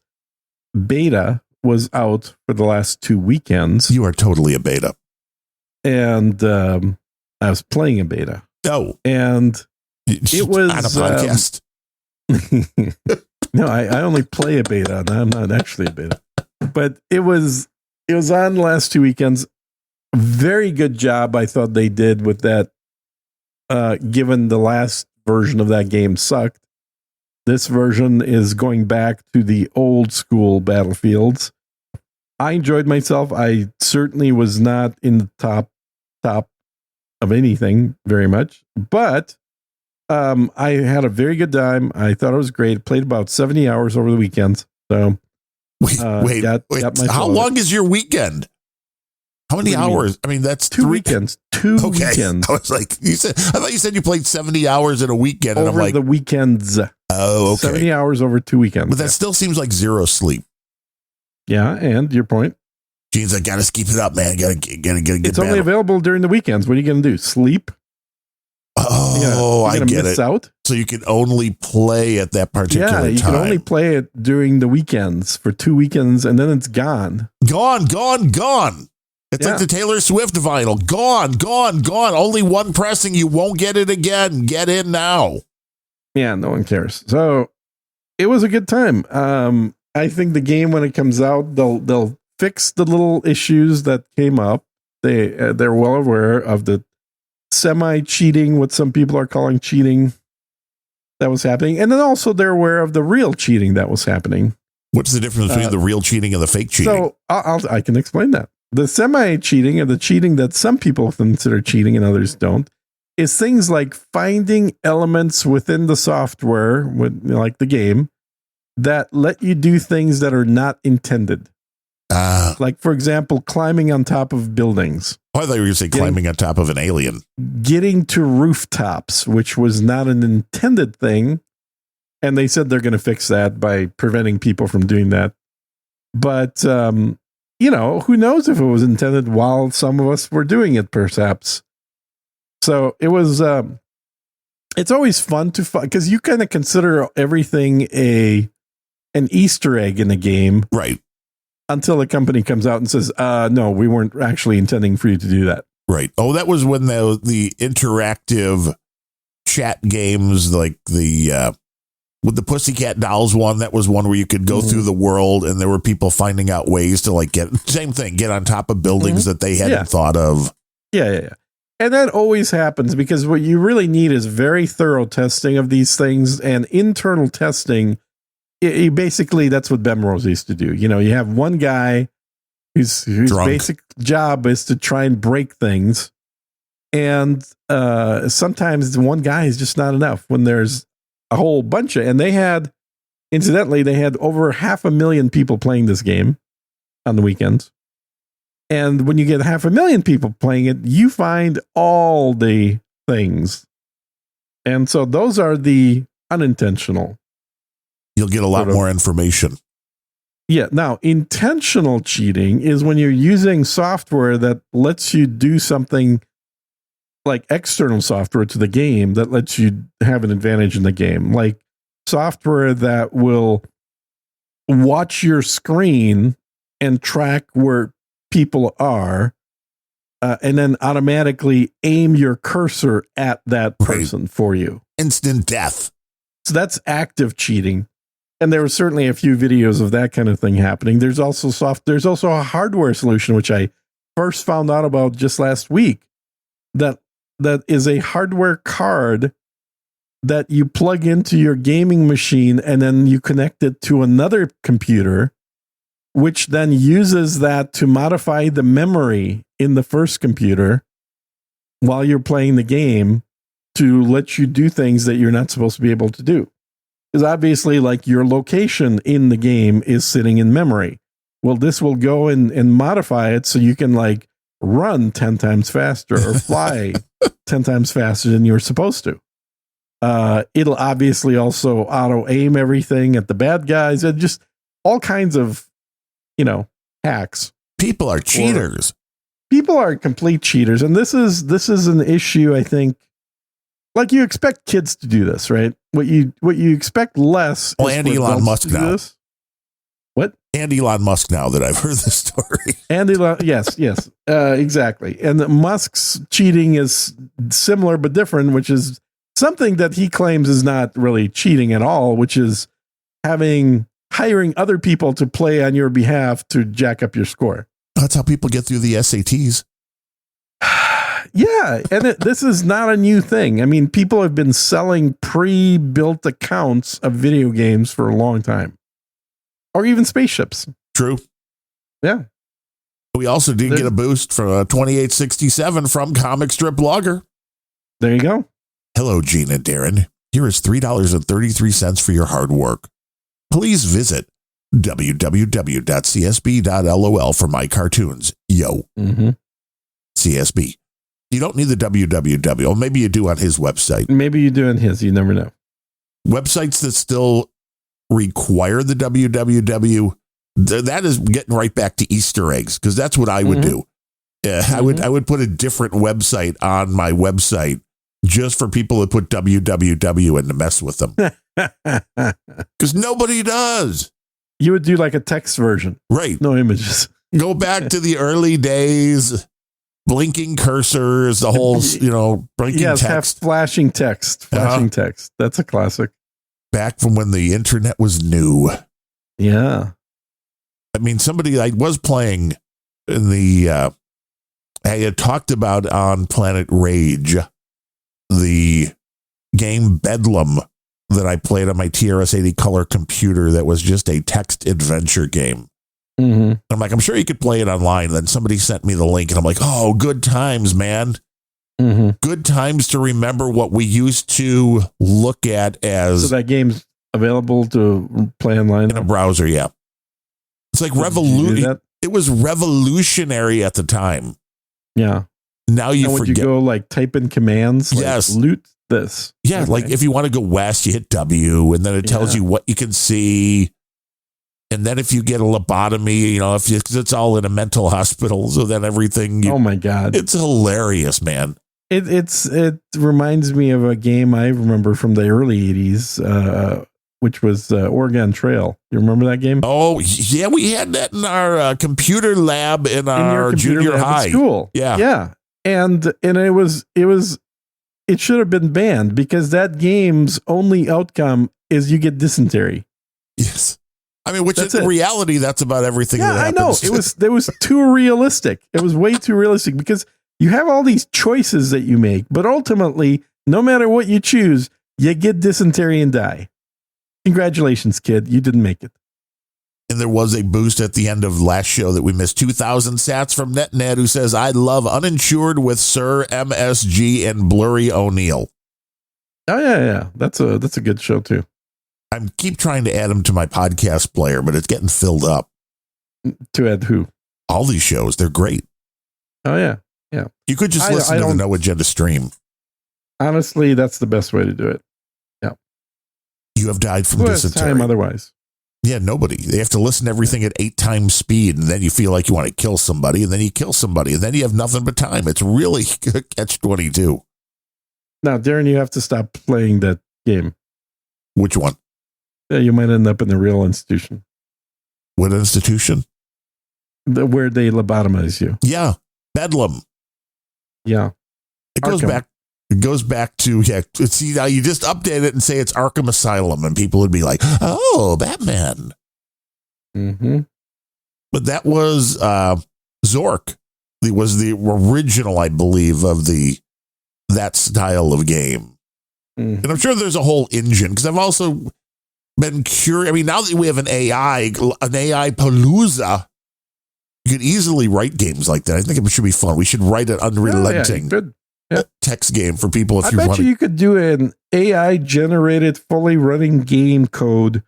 beta was out for the last 2 weekends. You are totally a beta. And I was playing a beta. Oh. And it was... on a podcast. No, I only play a beta. I'm not actually a beta. But it was on the last 2 weekends. Very good job, I thought they did with that. Given the last version of that game sucked, this version is going back to the old school Battlefields. I enjoyed myself. I certainly was not in the top of anything very much, but I had a very good time. I thought it was great. Played about 70 hours over the weekends. So wait. How long is your weekend? How many hours? I mean, that's 2 weekends. Two weekends. I was like, I thought you said you played 70 hours in a weekend. And over the weekends. Oh, okay. 70 hours over 2 weekends. But that still seems like zero sleep. Yeah, and your point? Gene's like, gotta keep it up, man. Gotta get It's only available during the weekends. What are you going to do? Sleep? Oh, I get miss it. Out? So you can only play at that particular time. Yeah, you can only play it during the weekends for 2 weekends, and then it's gone. Gone. It's like the Taylor Swift vinyl. Gone. Only one pressing. You won't get it again. Get in now. Yeah, no one cares. So it was a good time. I think the game, when it comes out, they'll fix the little issues that came up. They're well aware of the semi-cheating, what some people are calling cheating, that was happening. And then also they're aware of the real cheating that was happening. What's the difference between the real cheating and the fake cheating? So I can explain that. The semi-cheating, and the cheating that some people consider cheating and others don't, is things like finding elements within the software, like the game, that let you do things that are not intended. Like, for example, climbing on top of buildings. I thought you were going to say climbing on top of an alien. Getting to rooftops, which was not an intended thing. And they said they're going to fix that by preventing people from doing that. But, who knows if it was intended while some of us were doing it, perhaps. So it was, it's always fun to because you kind of consider everything an Easter egg in a game. Right. Until the company comes out and says, no, we weren't actually intending for you to do that. Right. Oh, that was when the interactive chat games, like with the Pussycat Dolls one, that was one where you could go through the world and there were people finding out ways to get on top of buildings that they hadn't thought of. Yeah. And that always happens because what you really need is very thorough testing of these things and internal testing. Basically, that's what Bemrose used to do. You have one guy whose basic job is to try and break things. And sometimes one guy is just not enough when there's a whole bunch of, and they had over 500,000 people playing this game on the weekends. And when you get 500,000 people playing it, you find all the things. And so those are the unintentional. You'll get a lot more information. Yeah. Now, intentional cheating is when you're using software that lets you do something like external software to the game that lets you have an advantage in the game, like software that will watch your screen and track where people are, and then automatically aim your cursor at that person for you. Instant death. So that's active cheating. And there were certainly a few videos of that kind of thing happening. There's also a hardware solution, which I first found out about just last week, that is a hardware card that you plug into your gaming machine and then you connect it to another computer, which then uses that to modify the memory in the first computer while you're playing the game to let you do things that you're not supposed to be able to do. Because obviously, like, your location in the game is sitting in memory. Well, this will go and modify it so you can, like, run 10 times faster or fly 10 times faster than you were supposed to. It'll obviously also auto aim everything at the bad guys and just all kinds of, hacks. People are cheaters. People are complete cheaters. And this is an issue, I think. Like, you expect kids to do this, right? What you expect less. Well, and Elon Musk now. This. What? And Elon Musk now that I've heard the story. And Elon, yes, exactly. And Musk's cheating is similar but different, which is something that he claims is not really cheating at all, which is hiring other people to play on your behalf to jack up your score. That's how people get through the SATs. Yeah, and this is not a new thing. I mean, people have been selling pre-built accounts of video games for a long time. Or even spaceships. True. Yeah. We also did get a boost from 2867 from Comic Strip Blogger. There you go. Hello, Gene and Darren. Here is $3.33 for your hard work. Please visit www.csb.lol for my cartoons. Yo. CSB. You don't need the www. Or maybe you do on his website. Maybe you do on his. You never know. Websites that still require the www, that is getting right back to Easter eggs, because that's what I would do. I would put a different website on my website just for people that put www in to mess with them. Because nobody does. You would do like a text version. Right. No images. Go back to the early days. Blinking cursors, the whole, blinking text. Have flashing text. Text. That's a classic. Back from when the internet was new. Yeah. I mean, I was playing in I had talked about on Planet Rage, the game Bedlam that I played on my TRS-80 color computer that was just a text adventure game. I'm like, I'm sure you could play it online. And then somebody sent me the link and I'm like, oh, good times, man. Good times to remember what we used to look at as. So that game's available to play online? In a browser, yeah. It's like it was revolutionary at the time. Yeah. Now you forget. Would you go like type in commands? Like, yes. Loot this. Yeah. Okay. Like if you want to go west, you hit W and then it tells you what you can see. And then if you get a lobotomy, because it's all in a mental hospital, so then everything. Oh my God. It's hilarious, man. It reminds me of a game I remember from the early 80s, which was Oregon Trail. You remember that game? Oh, yeah. We had that in our computer lab in our junior high school. Yeah. Yeah. And it should have been banned because that game's only outcome is you get dysentery. Yes. I mean, in reality, that's about everything that happens. I know. It was too realistic. It was way too realistic because you have all these choices that you make, but ultimately, no matter what you choose, you get dysentery and die. Congratulations, kid. You didn't make it. And there was a boost at the end of last show that we missed. 2,000 sats from NetNet, who says, I love Uninsured with Sir MSG and Blurry O'Neill. Oh, yeah. That's a good show, too. I keep trying to add him to my podcast player, but it's getting filled up. To add who? All these shows. They're great. Oh, yeah. Yeah. You could just listen to the No Agenda stream. Honestly, that's the best way to do it. Yeah. You have died from dysentery. Time otherwise. Yeah, nobody. They have to listen to everything at 8 times speed, and then you feel like you want to kill somebody, and then you kill somebody, and then you have nothing but time. It's really catch-22. Now, Darren, you have to stop playing that game. Which one? Yeah, you might end up in the real institution. What institution? Where they lobotomize you. Yeah, Bedlam. Yeah, it goes back. It goes back to See, now you just update it and say it's Arkham Asylum, and people would be like, "Oh, Batman." Mm-hmm. But that was Zork. It was the original, I believe, of that style of game. Mm-hmm. And I'm sure there's a whole engine because I've also been curious. I mean, now that we have an AI palooza, you could easily write games like that. I think it should be fun. We should write an Unrelenting text game for people if you want. I bet you could do an AI generated, fully running game code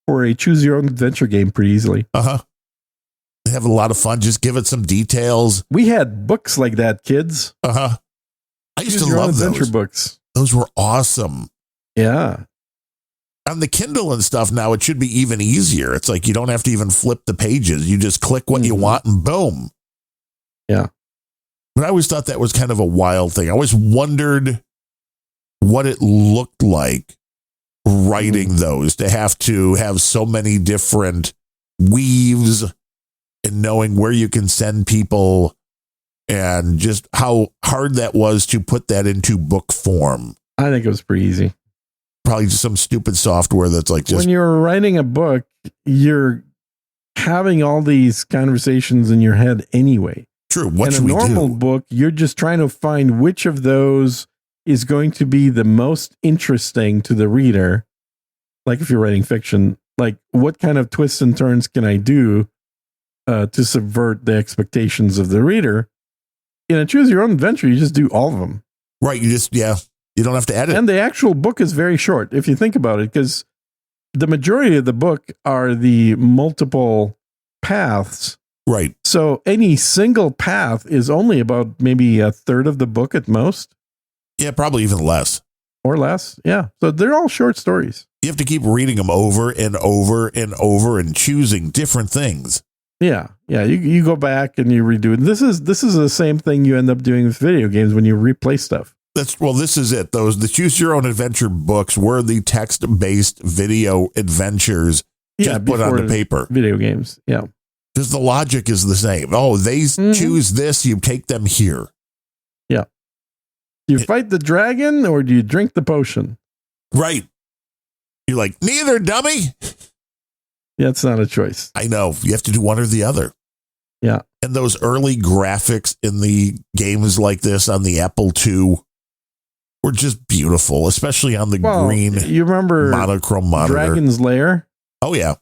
for a choose your own adventure game pretty easily. They have a lot of fun. Just give it some details. We had books like that, kids. I used to love those adventure books. Those were awesome. Yeah. On the Kindle and stuff now, it should be even easier. It's like you don't have to even flip the pages. You just click what you want and boom. Yeah. But I always thought that was kind of a wild thing. I always wondered what it looked like writing those, to have so many different weaves and knowing where you can send people and just how hard that was to put that into book form. I think it was pretty easy. Probably just some stupid software that's like just... When you're writing a book, you're having all these conversations in your head anyway. True. What should we do? In a normal book, you're just trying to find which of those is going to be the most interesting to the reader. Like if you're writing fiction, like what kind of twists and turns can I do to subvert the expectations of the reader? In a choose your own adventure, you just do all of them. Right. You don't have to edit. And the actual book is very short, if you think about it, because the majority of the book are the multiple paths. Right. So any single path is only about maybe a third of the book at most. Yeah, probably even less. Or less. Yeah. So they're all short stories. You have to keep reading them over and over and over and choosing different things. Yeah. Yeah. You go back and you redo it. This is the same thing you end up doing with video games when you replay stuff. This is it. The choose your own adventure books were the text-based video adventures just put onto paper. Video games. Yeah. Because the logic is the same. Oh, they choose this, you take them here. Yeah. Do you fight the dragon or do you drink the potion? Right. You're like, neither, dummy. Yeah, it's not a choice. I know. You have to do one or the other. Yeah. And those early graphics in the games like this on the Apple II were just beautiful, especially on the green. You remember monochrome monitor. Dragon's Lair? Oh, yeah.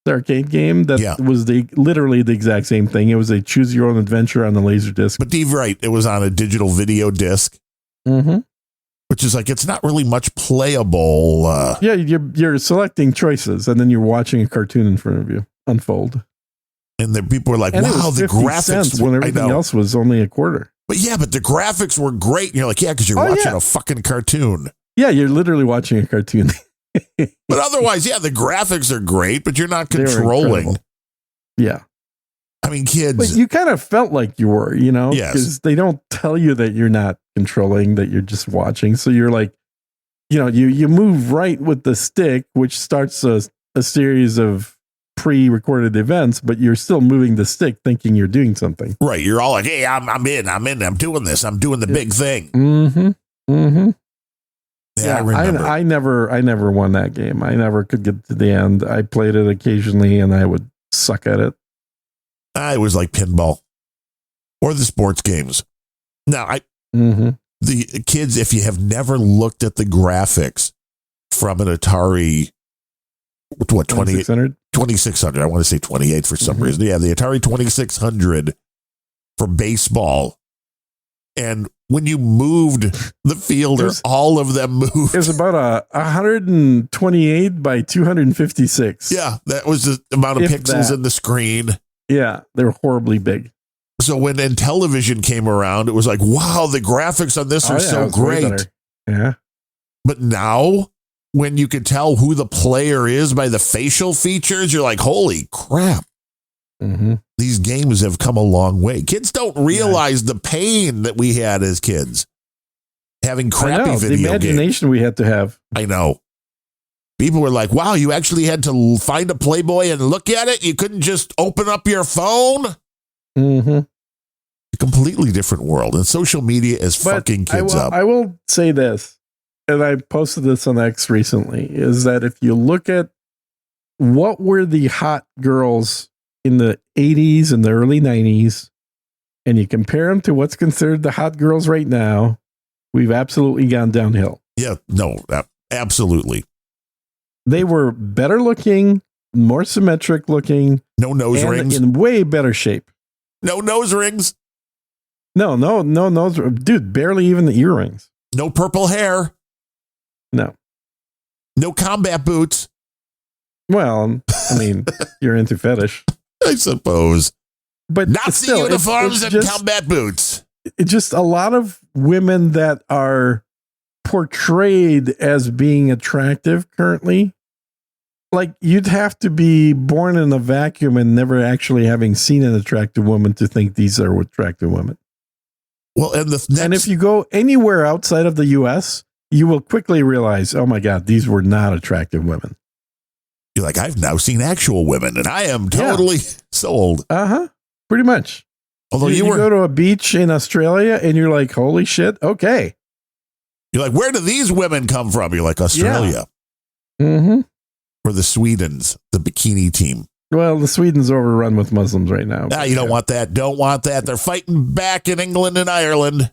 The arcade game that was literally the exact same thing. It was a choose your own adventure on the Laserdisc. But Dave, right, it was on a digital video disc, which is like it's not really much playable. Yeah, you're selecting choices, and then you're watching a cartoon in front of you unfold. And then people were like, "Wow, the graphics!" When everything else was only a quarter. But the graphics were great. And you're like, "Yeah," because you're watching a fucking cartoon. Yeah, you're literally watching a cartoon. But otherwise, yeah, the graphics are great, but you're not controlling. Yeah. I mean, kids. But you kind of felt like you were, Yes. because they don't tell you that you're not controlling, that you're just watching. So you're like, you move right with the stick, which starts a series of pre-recorded events, but you're still moving the stick thinking you're doing something. Right. You're all like, hey, I'm in, I'm doing this. I'm doing the big thing. Mm-hmm. Mm-hmm. Yeah, I remember. I never won that game. I never could get to the end. I played it occasionally and I would suck at it. It was like pinball or the sports games. Now, the kids, if you have never looked at the graphics from an Atari, 2600, I want to say 28 for some reason. Yeah, the Atari 2600 for baseball. And when you moved the fielder, all of them moved. It was about 128 by 256. Yeah, that was the amount of pixels in the screen. Yeah, they were horribly big. So when Intellivision came around, it was like, wow, the graphics on this are so great. Yeah. But now, when you can tell who the player is by the facial features, you're like, holy crap. Mm-hmm. These games have come a long way. Kids don't realize the pain that we had as kids having crappy video games. The imagination we had to have. I know. People were like, wow, you actually had to find a Playboy and look at it? You couldn't just open up your phone? Mm-hmm. A completely different world. And social media is fucking kids up. I will say this, and I posted this on X recently, is that if you look at what were the hot girls in the 80s and the early 90s, and you compare them to what's considered the hot girls right now, we've absolutely gone downhill. Yeah, no, absolutely. They were better looking, more symmetric looking. No nose rings. In way better shape. No nose rings. No nose. Dude, barely even the earrings. No purple hair. No. No combat boots. Well, I mean, you're into fetish. I suppose. But Nazi uniforms and combat boots. It's just a lot of women that are portrayed as being attractive currently. Like, you'd have to be born in a vacuum and never actually having seen an attractive woman to think these are attractive women. Well, and if you go anywhere outside of the U.S., you will quickly realize, oh my God, these were not attractive women. You're like, I've now seen actual women, and I am totally sold. Pretty much. Although you go to a beach in Australia and you're like, holy shit, okay. You're like, where do these women come from? You're like, Australia. Yeah. Mm-hmm. Or the Swedens, the bikini team. Well, the Sweden's overrun with Muslims right now. You don't want that. Don't want that. They're fighting back in England and Ireland.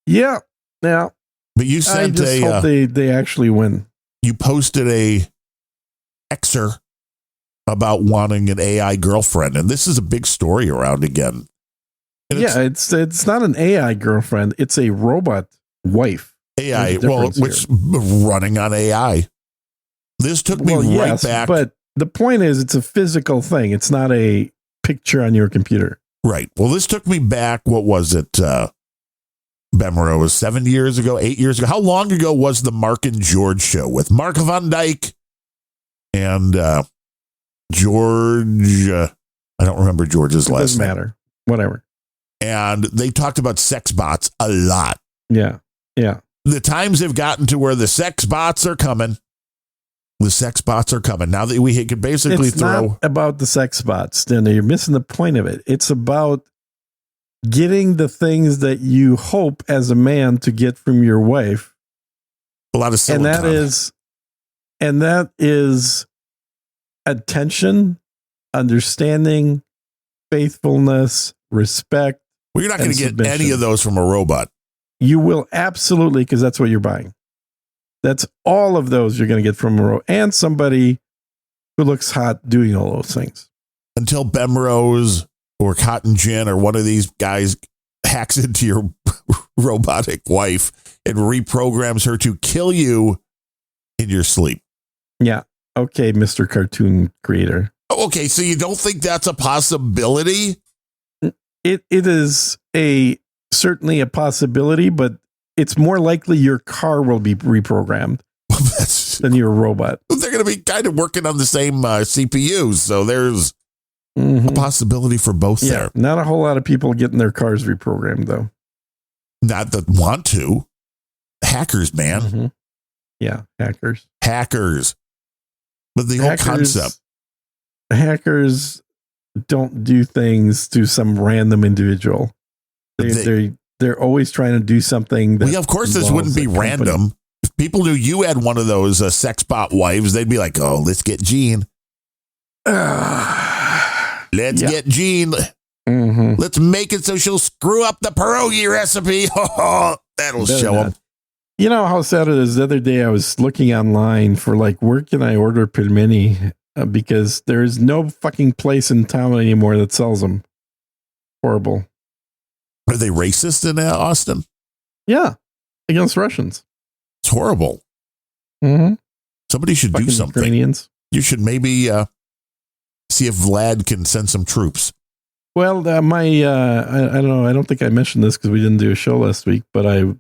Yeah. Yeah. But you sent I just hope they actually win. You posted a Xer about wanting an AI girlfriend, and this is a big story around again. And it's not an AI girlfriend. It's a robot wife. AI, which running on AI. This took me right back. But the point is, it's a physical thing. It's not a picture on your computer. Right. Well, this took me back. What was it? Bemro was 7 years ago, 8 years ago. How long ago was the Mark and George show with Mark Van Dyke and George? I don't remember George's last name. Doesn't matter. Whatever. And they talked about sex bots a lot. Yeah. Yeah. The times have gotten to where the sex bots are coming. The sex bots are coming. Now that we can basically it's not about the sex bots, then you're missing the point of it. It's about getting the things that you hope as a man to get from your wife. A lot of silicon. And that is attention, understanding, faithfulness, respect. Well, you're not going to get any of those from a robot. You will absolutely, because that's what you're buying. That's all of those you're going to get from a robot and somebody who looks hot doing all those things. Until Bemrose or Cotton Gin or one of these guys hacks into your robotic wife and reprograms her to kill you in your sleep. Yeah. Okay, Mr. Cartoon Creator. Okay, so you don't think that's a possibility? It is certainly a possibility, but it's more likely your car will be reprogrammed. then you're a robot. They're going to be kind of working on the same CPUs, so there's a possibility for both there. Not a whole lot of people getting their cars reprogrammed, though. Not that want to. Hackers, man. Yeah, hackers. But the whole concept. Hackers don't do things to some random individual. They're always trying to do something. Well, of course, this wouldn't be random. If people knew you had one of those sexbot wives, they'd be like, "Oh, let's get Jean. Let's get Jean. Let's make it so she'll screw up the pierogi recipe. That'll show them." You know how sad it is? The other day I was looking online for where can I order pelmeni? Because there's no fucking place in town anymore that sells them. Horrible. Are they racist in Austin? Yeah, against Russians. It's horrible. Somebody should do something. Ukrainians. You should maybe see if Vlad can send some troops. Well, I don't know. I don't think I mentioned this because we didn't do a show last week, but it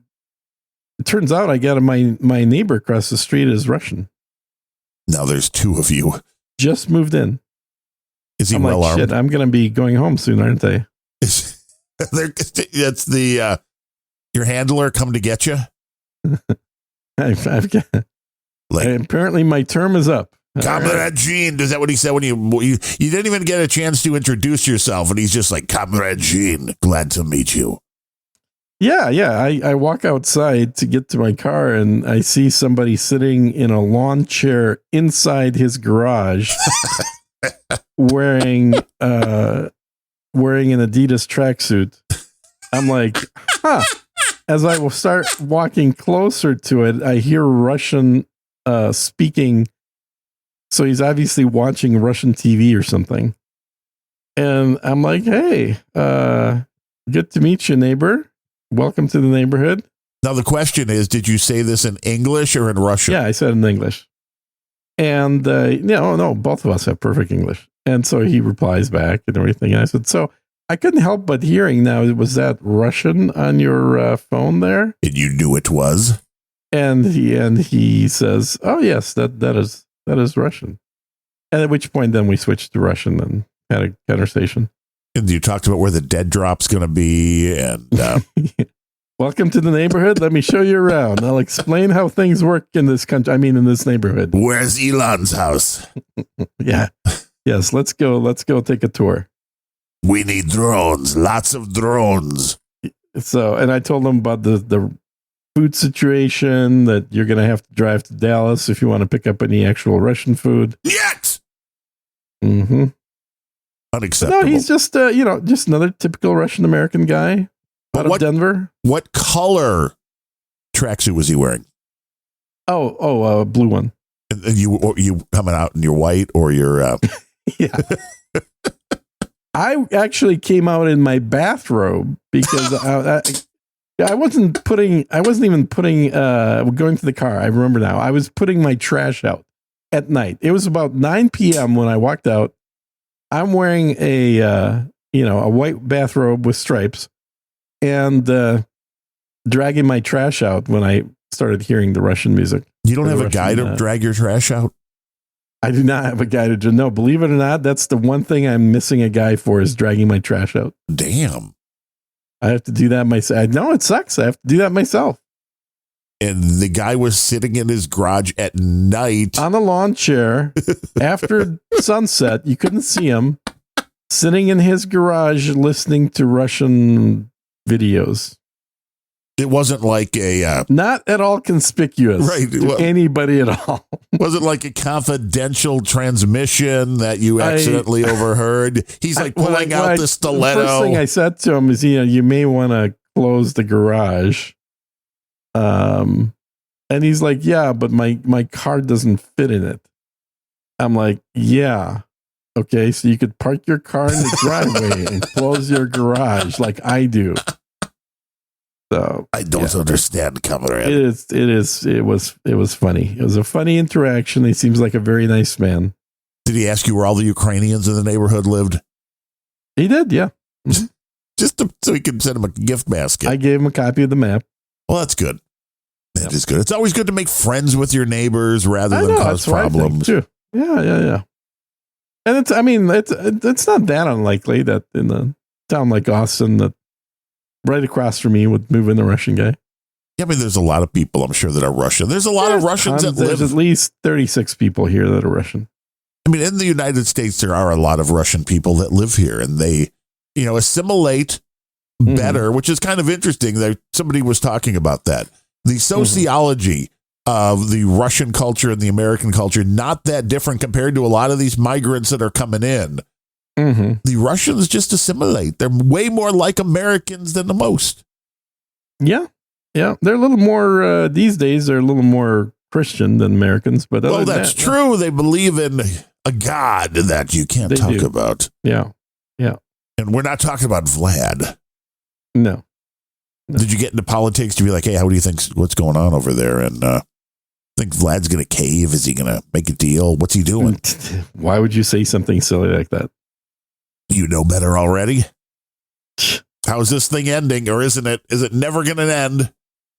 turns out I got my neighbor across the street is Russian. Now there's two of you. Just moved in. Is he well armed? Shit, I'm going to be going home soon, aren't they? That's the your handler come to get you. I've got. Apparently, my term is up. Comrade Gene, is that what he said when you didn't even get a chance to introduce yourself, and he's just like, Comrade Gene, glad to meet you. Yeah. I walk outside to get to my car, and I see somebody sitting in a lawn chair inside his garage, wearing an Adidas tracksuit. I'm like, huh. As I will start walking closer to it, I hear Russian speaking. So he's obviously watching Russian TV or something. And I'm like, hey, good to meet you, neighbor. Welcome to the neighborhood. Now, the question is, did you say this in English or in Russian? Yeah, I said in English. And, no, both of us have perfect English. And so he replies back and everything. And I said, so I couldn't help but hearing now, was that Russian on your phone there? And you knew it was? And he says, oh, yes, that is Russian. And at which point then we switched to Russian and had a conversation. And you talked about where the dead drop's going to be. And welcome to the neighborhood. Let me show you around. I'll explain how things work in this country. I mean, in this neighborhood. Where's Elon's house? Yeah. Yes. Let's go take a tour. We need drones. Lots of drones. So, and I told him about the food situation, that you're going to have to drive to Dallas if you want to pick up any actual Russian food. Yet. No, Unacceptable. he's just just another typical Russian American guy out of Denver. What color tracksuit was he wearing? Blue one. And you coming out in your white or your yeah. I actually came out in my bathrobe because I wasn't even putting going to the car. I remember now. I was putting my trash out at night. It was about 9 p.m. when I walked out. I'm wearing a white bathrobe with stripes and dragging my trash out when I started hearing the Russian music. You don't have a guy to drag your trash out? I do not have a guy to do. No, believe it or not, that's the one thing I'm missing a guy for, is dragging my trash out. Damn. I have to do that myself. I know it sucks. I have to do that myself. And the guy was sitting in his garage at night on a lawn chair after sunset. You couldn't see him, sitting in his garage listening to Russian videos. It wasn't like a not at all conspicuous, right, to anybody at all. Wasn't like a confidential transmission that you accidentally overheard. He's like pulling out the stiletto. The first thing I said to him is, you may want to close the garage. And he's like, yeah, but my car doesn't fit in it. I'm like, yeah. Okay, so you could park your car in the driveway and close your garage like I do. So I don't understand, comrade. It was funny. It was a funny interaction. He seems like a very nice man. Did he ask you where all the Ukrainians in the neighborhood lived? He did, yeah. Just so he could send him a gift basket. I gave him a copy of the map. Well, that's good. It is good. It's always good to make friends with your neighbors rather than cause problems. Too. Yeah. And it's not that unlikely that in a town like Austin, that right across from me would move in a Russian guy. Yeah, I mean, there's a lot of people, I'm sure, that are Russian. There's a lot of Russians that live. There's at least 36 people here that are Russian. I mean, in the United States, there are a lot of Russian people that live here, and they, assimilate better, which is kind of interesting. Somebody was talking about that. The sociology of the Russian culture and the American culture, not that different compared to a lot of these migrants that are coming in. The Russians just assimilate. They're way more like Americans than the most. Yeah. They're a little more, these days, they're a little more Christian than Americans. But that's true. They believe in a God that you can't talk about. Yeah. And we're not talking about Vlad. No. Did you get into politics to be like, hey, how do you think what's going on over there? And think Vlad's going to cave? Is he going to make a deal? What's he doing? Why would you say something silly like that? You know better already. How is this thing ending, or isn't it? Is it never going to end?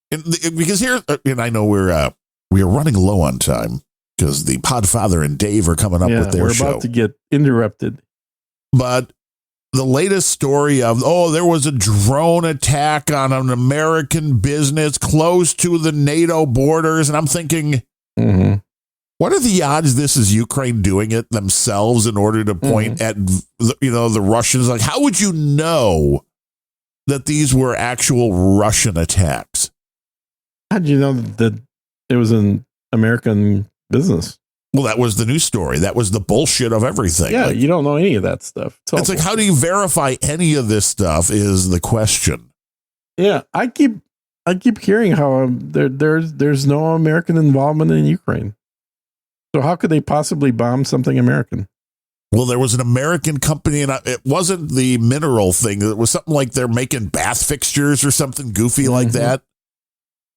Because here, and I know we are running low on time because the Podfather and Dave are coming up with their show. We're about to get interrupted. But the latest story of, there was a drone attack on an American business close to the NATO borders. And I'm thinking, what are the odds this is Ukraine doing it themselves in order to point at, the Russians? Like, how would you know that these were actual Russian attacks? How'd you know that it was an American business? Well, that was the news story. That was the bullshit of everything. Yeah, you don't know any of that stuff. It's like, how do you verify any of this stuff is the question. Yeah, I keep hearing how there's no American involvement in Ukraine. So how could they possibly bomb something American? Well, there was an American company, and it wasn't the mineral thing. It was something like they're making bath fixtures or something goofy like that.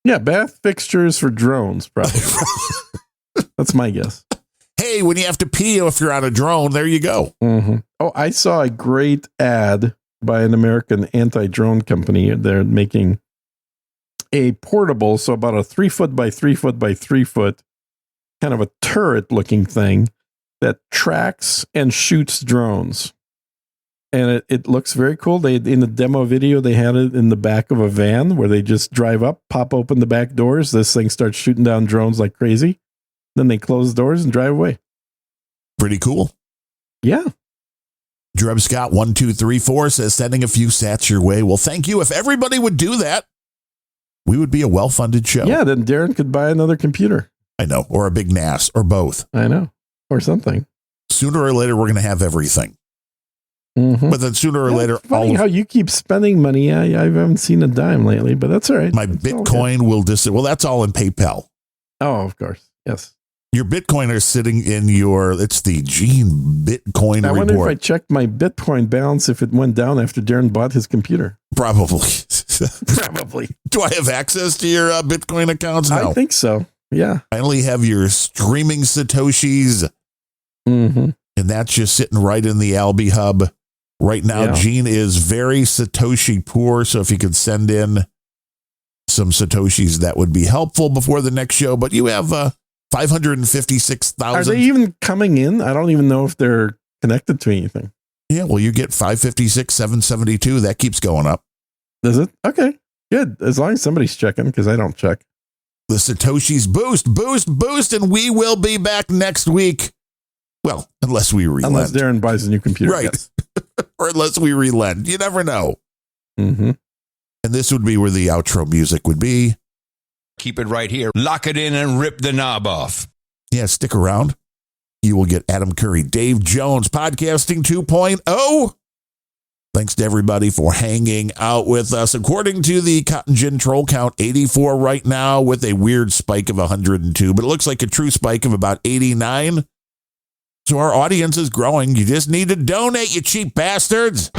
Yeah, bath fixtures for drones, probably. That's my guess. Hey, when you have to pee if you're on a drone, there you go. Oh, I saw a great ad by an American anti-drone company. They're making a portable, so about a 3 foot by 3 foot by 3 foot, kind of a turret looking thing that tracks and shoots drones. And it looks very cool. In the demo video, they had it in the back of a van where they just drive up, pop open the back doors. This thing starts shooting down drones like crazy. Then they close the doors and drive away. Pretty cool. Yeah. Dreb Scott 1234 says, sending a few sats your way. Well, thank you. If everybody would do that, we would be a well-funded show. Yeah, then Darren could buy another computer. I know. Or a big NAS, or both. I know. Or something. Sooner or later, we're going to have everything. But then sooner or later, it's funny how you keep spending money. I haven't seen a dime lately, but that's all right. My Bitcoin will well, that's all in PayPal. Oh, of course. Yes. Your Bitcoin are sitting in it's the Gene Bitcoin report. I wonder if I checked my Bitcoin balance if it went down after Darren bought his computer. Probably. Probably. Do I have access to your Bitcoin accounts now? I think so. Yeah. I only have your streaming Satoshis. And that's just sitting right in the Albi hub. Right now, Gene is very Satoshi poor. So if you could send in some Satoshis, that would be helpful before the next show. But you have 556,000. Are they even coming in? I don't even know if they're connected to anything. Yeah, well, you get 556, 772. That keeps going up. Does it? Okay, good. As long as somebody's checking, because I don't check. The Satoshis boost, and we will be back next week. Well, unless we relent. Unless Darren buys a new computer. Right. Yes. Or unless we relent. You never know. And this would be where the outro music would be. Keep it right here. Lock it in and rip the knob off. Yeah, stick around. You will get Adam Curry, Dave Jones, Podcasting 2.0. Thanks to everybody for hanging out with us. According to the Cotton Gin Troll count, 84 right now with a weird spike of 102, but it looks like a true spike of about 89. So our audience is growing. You just need to donate, you cheap bastards.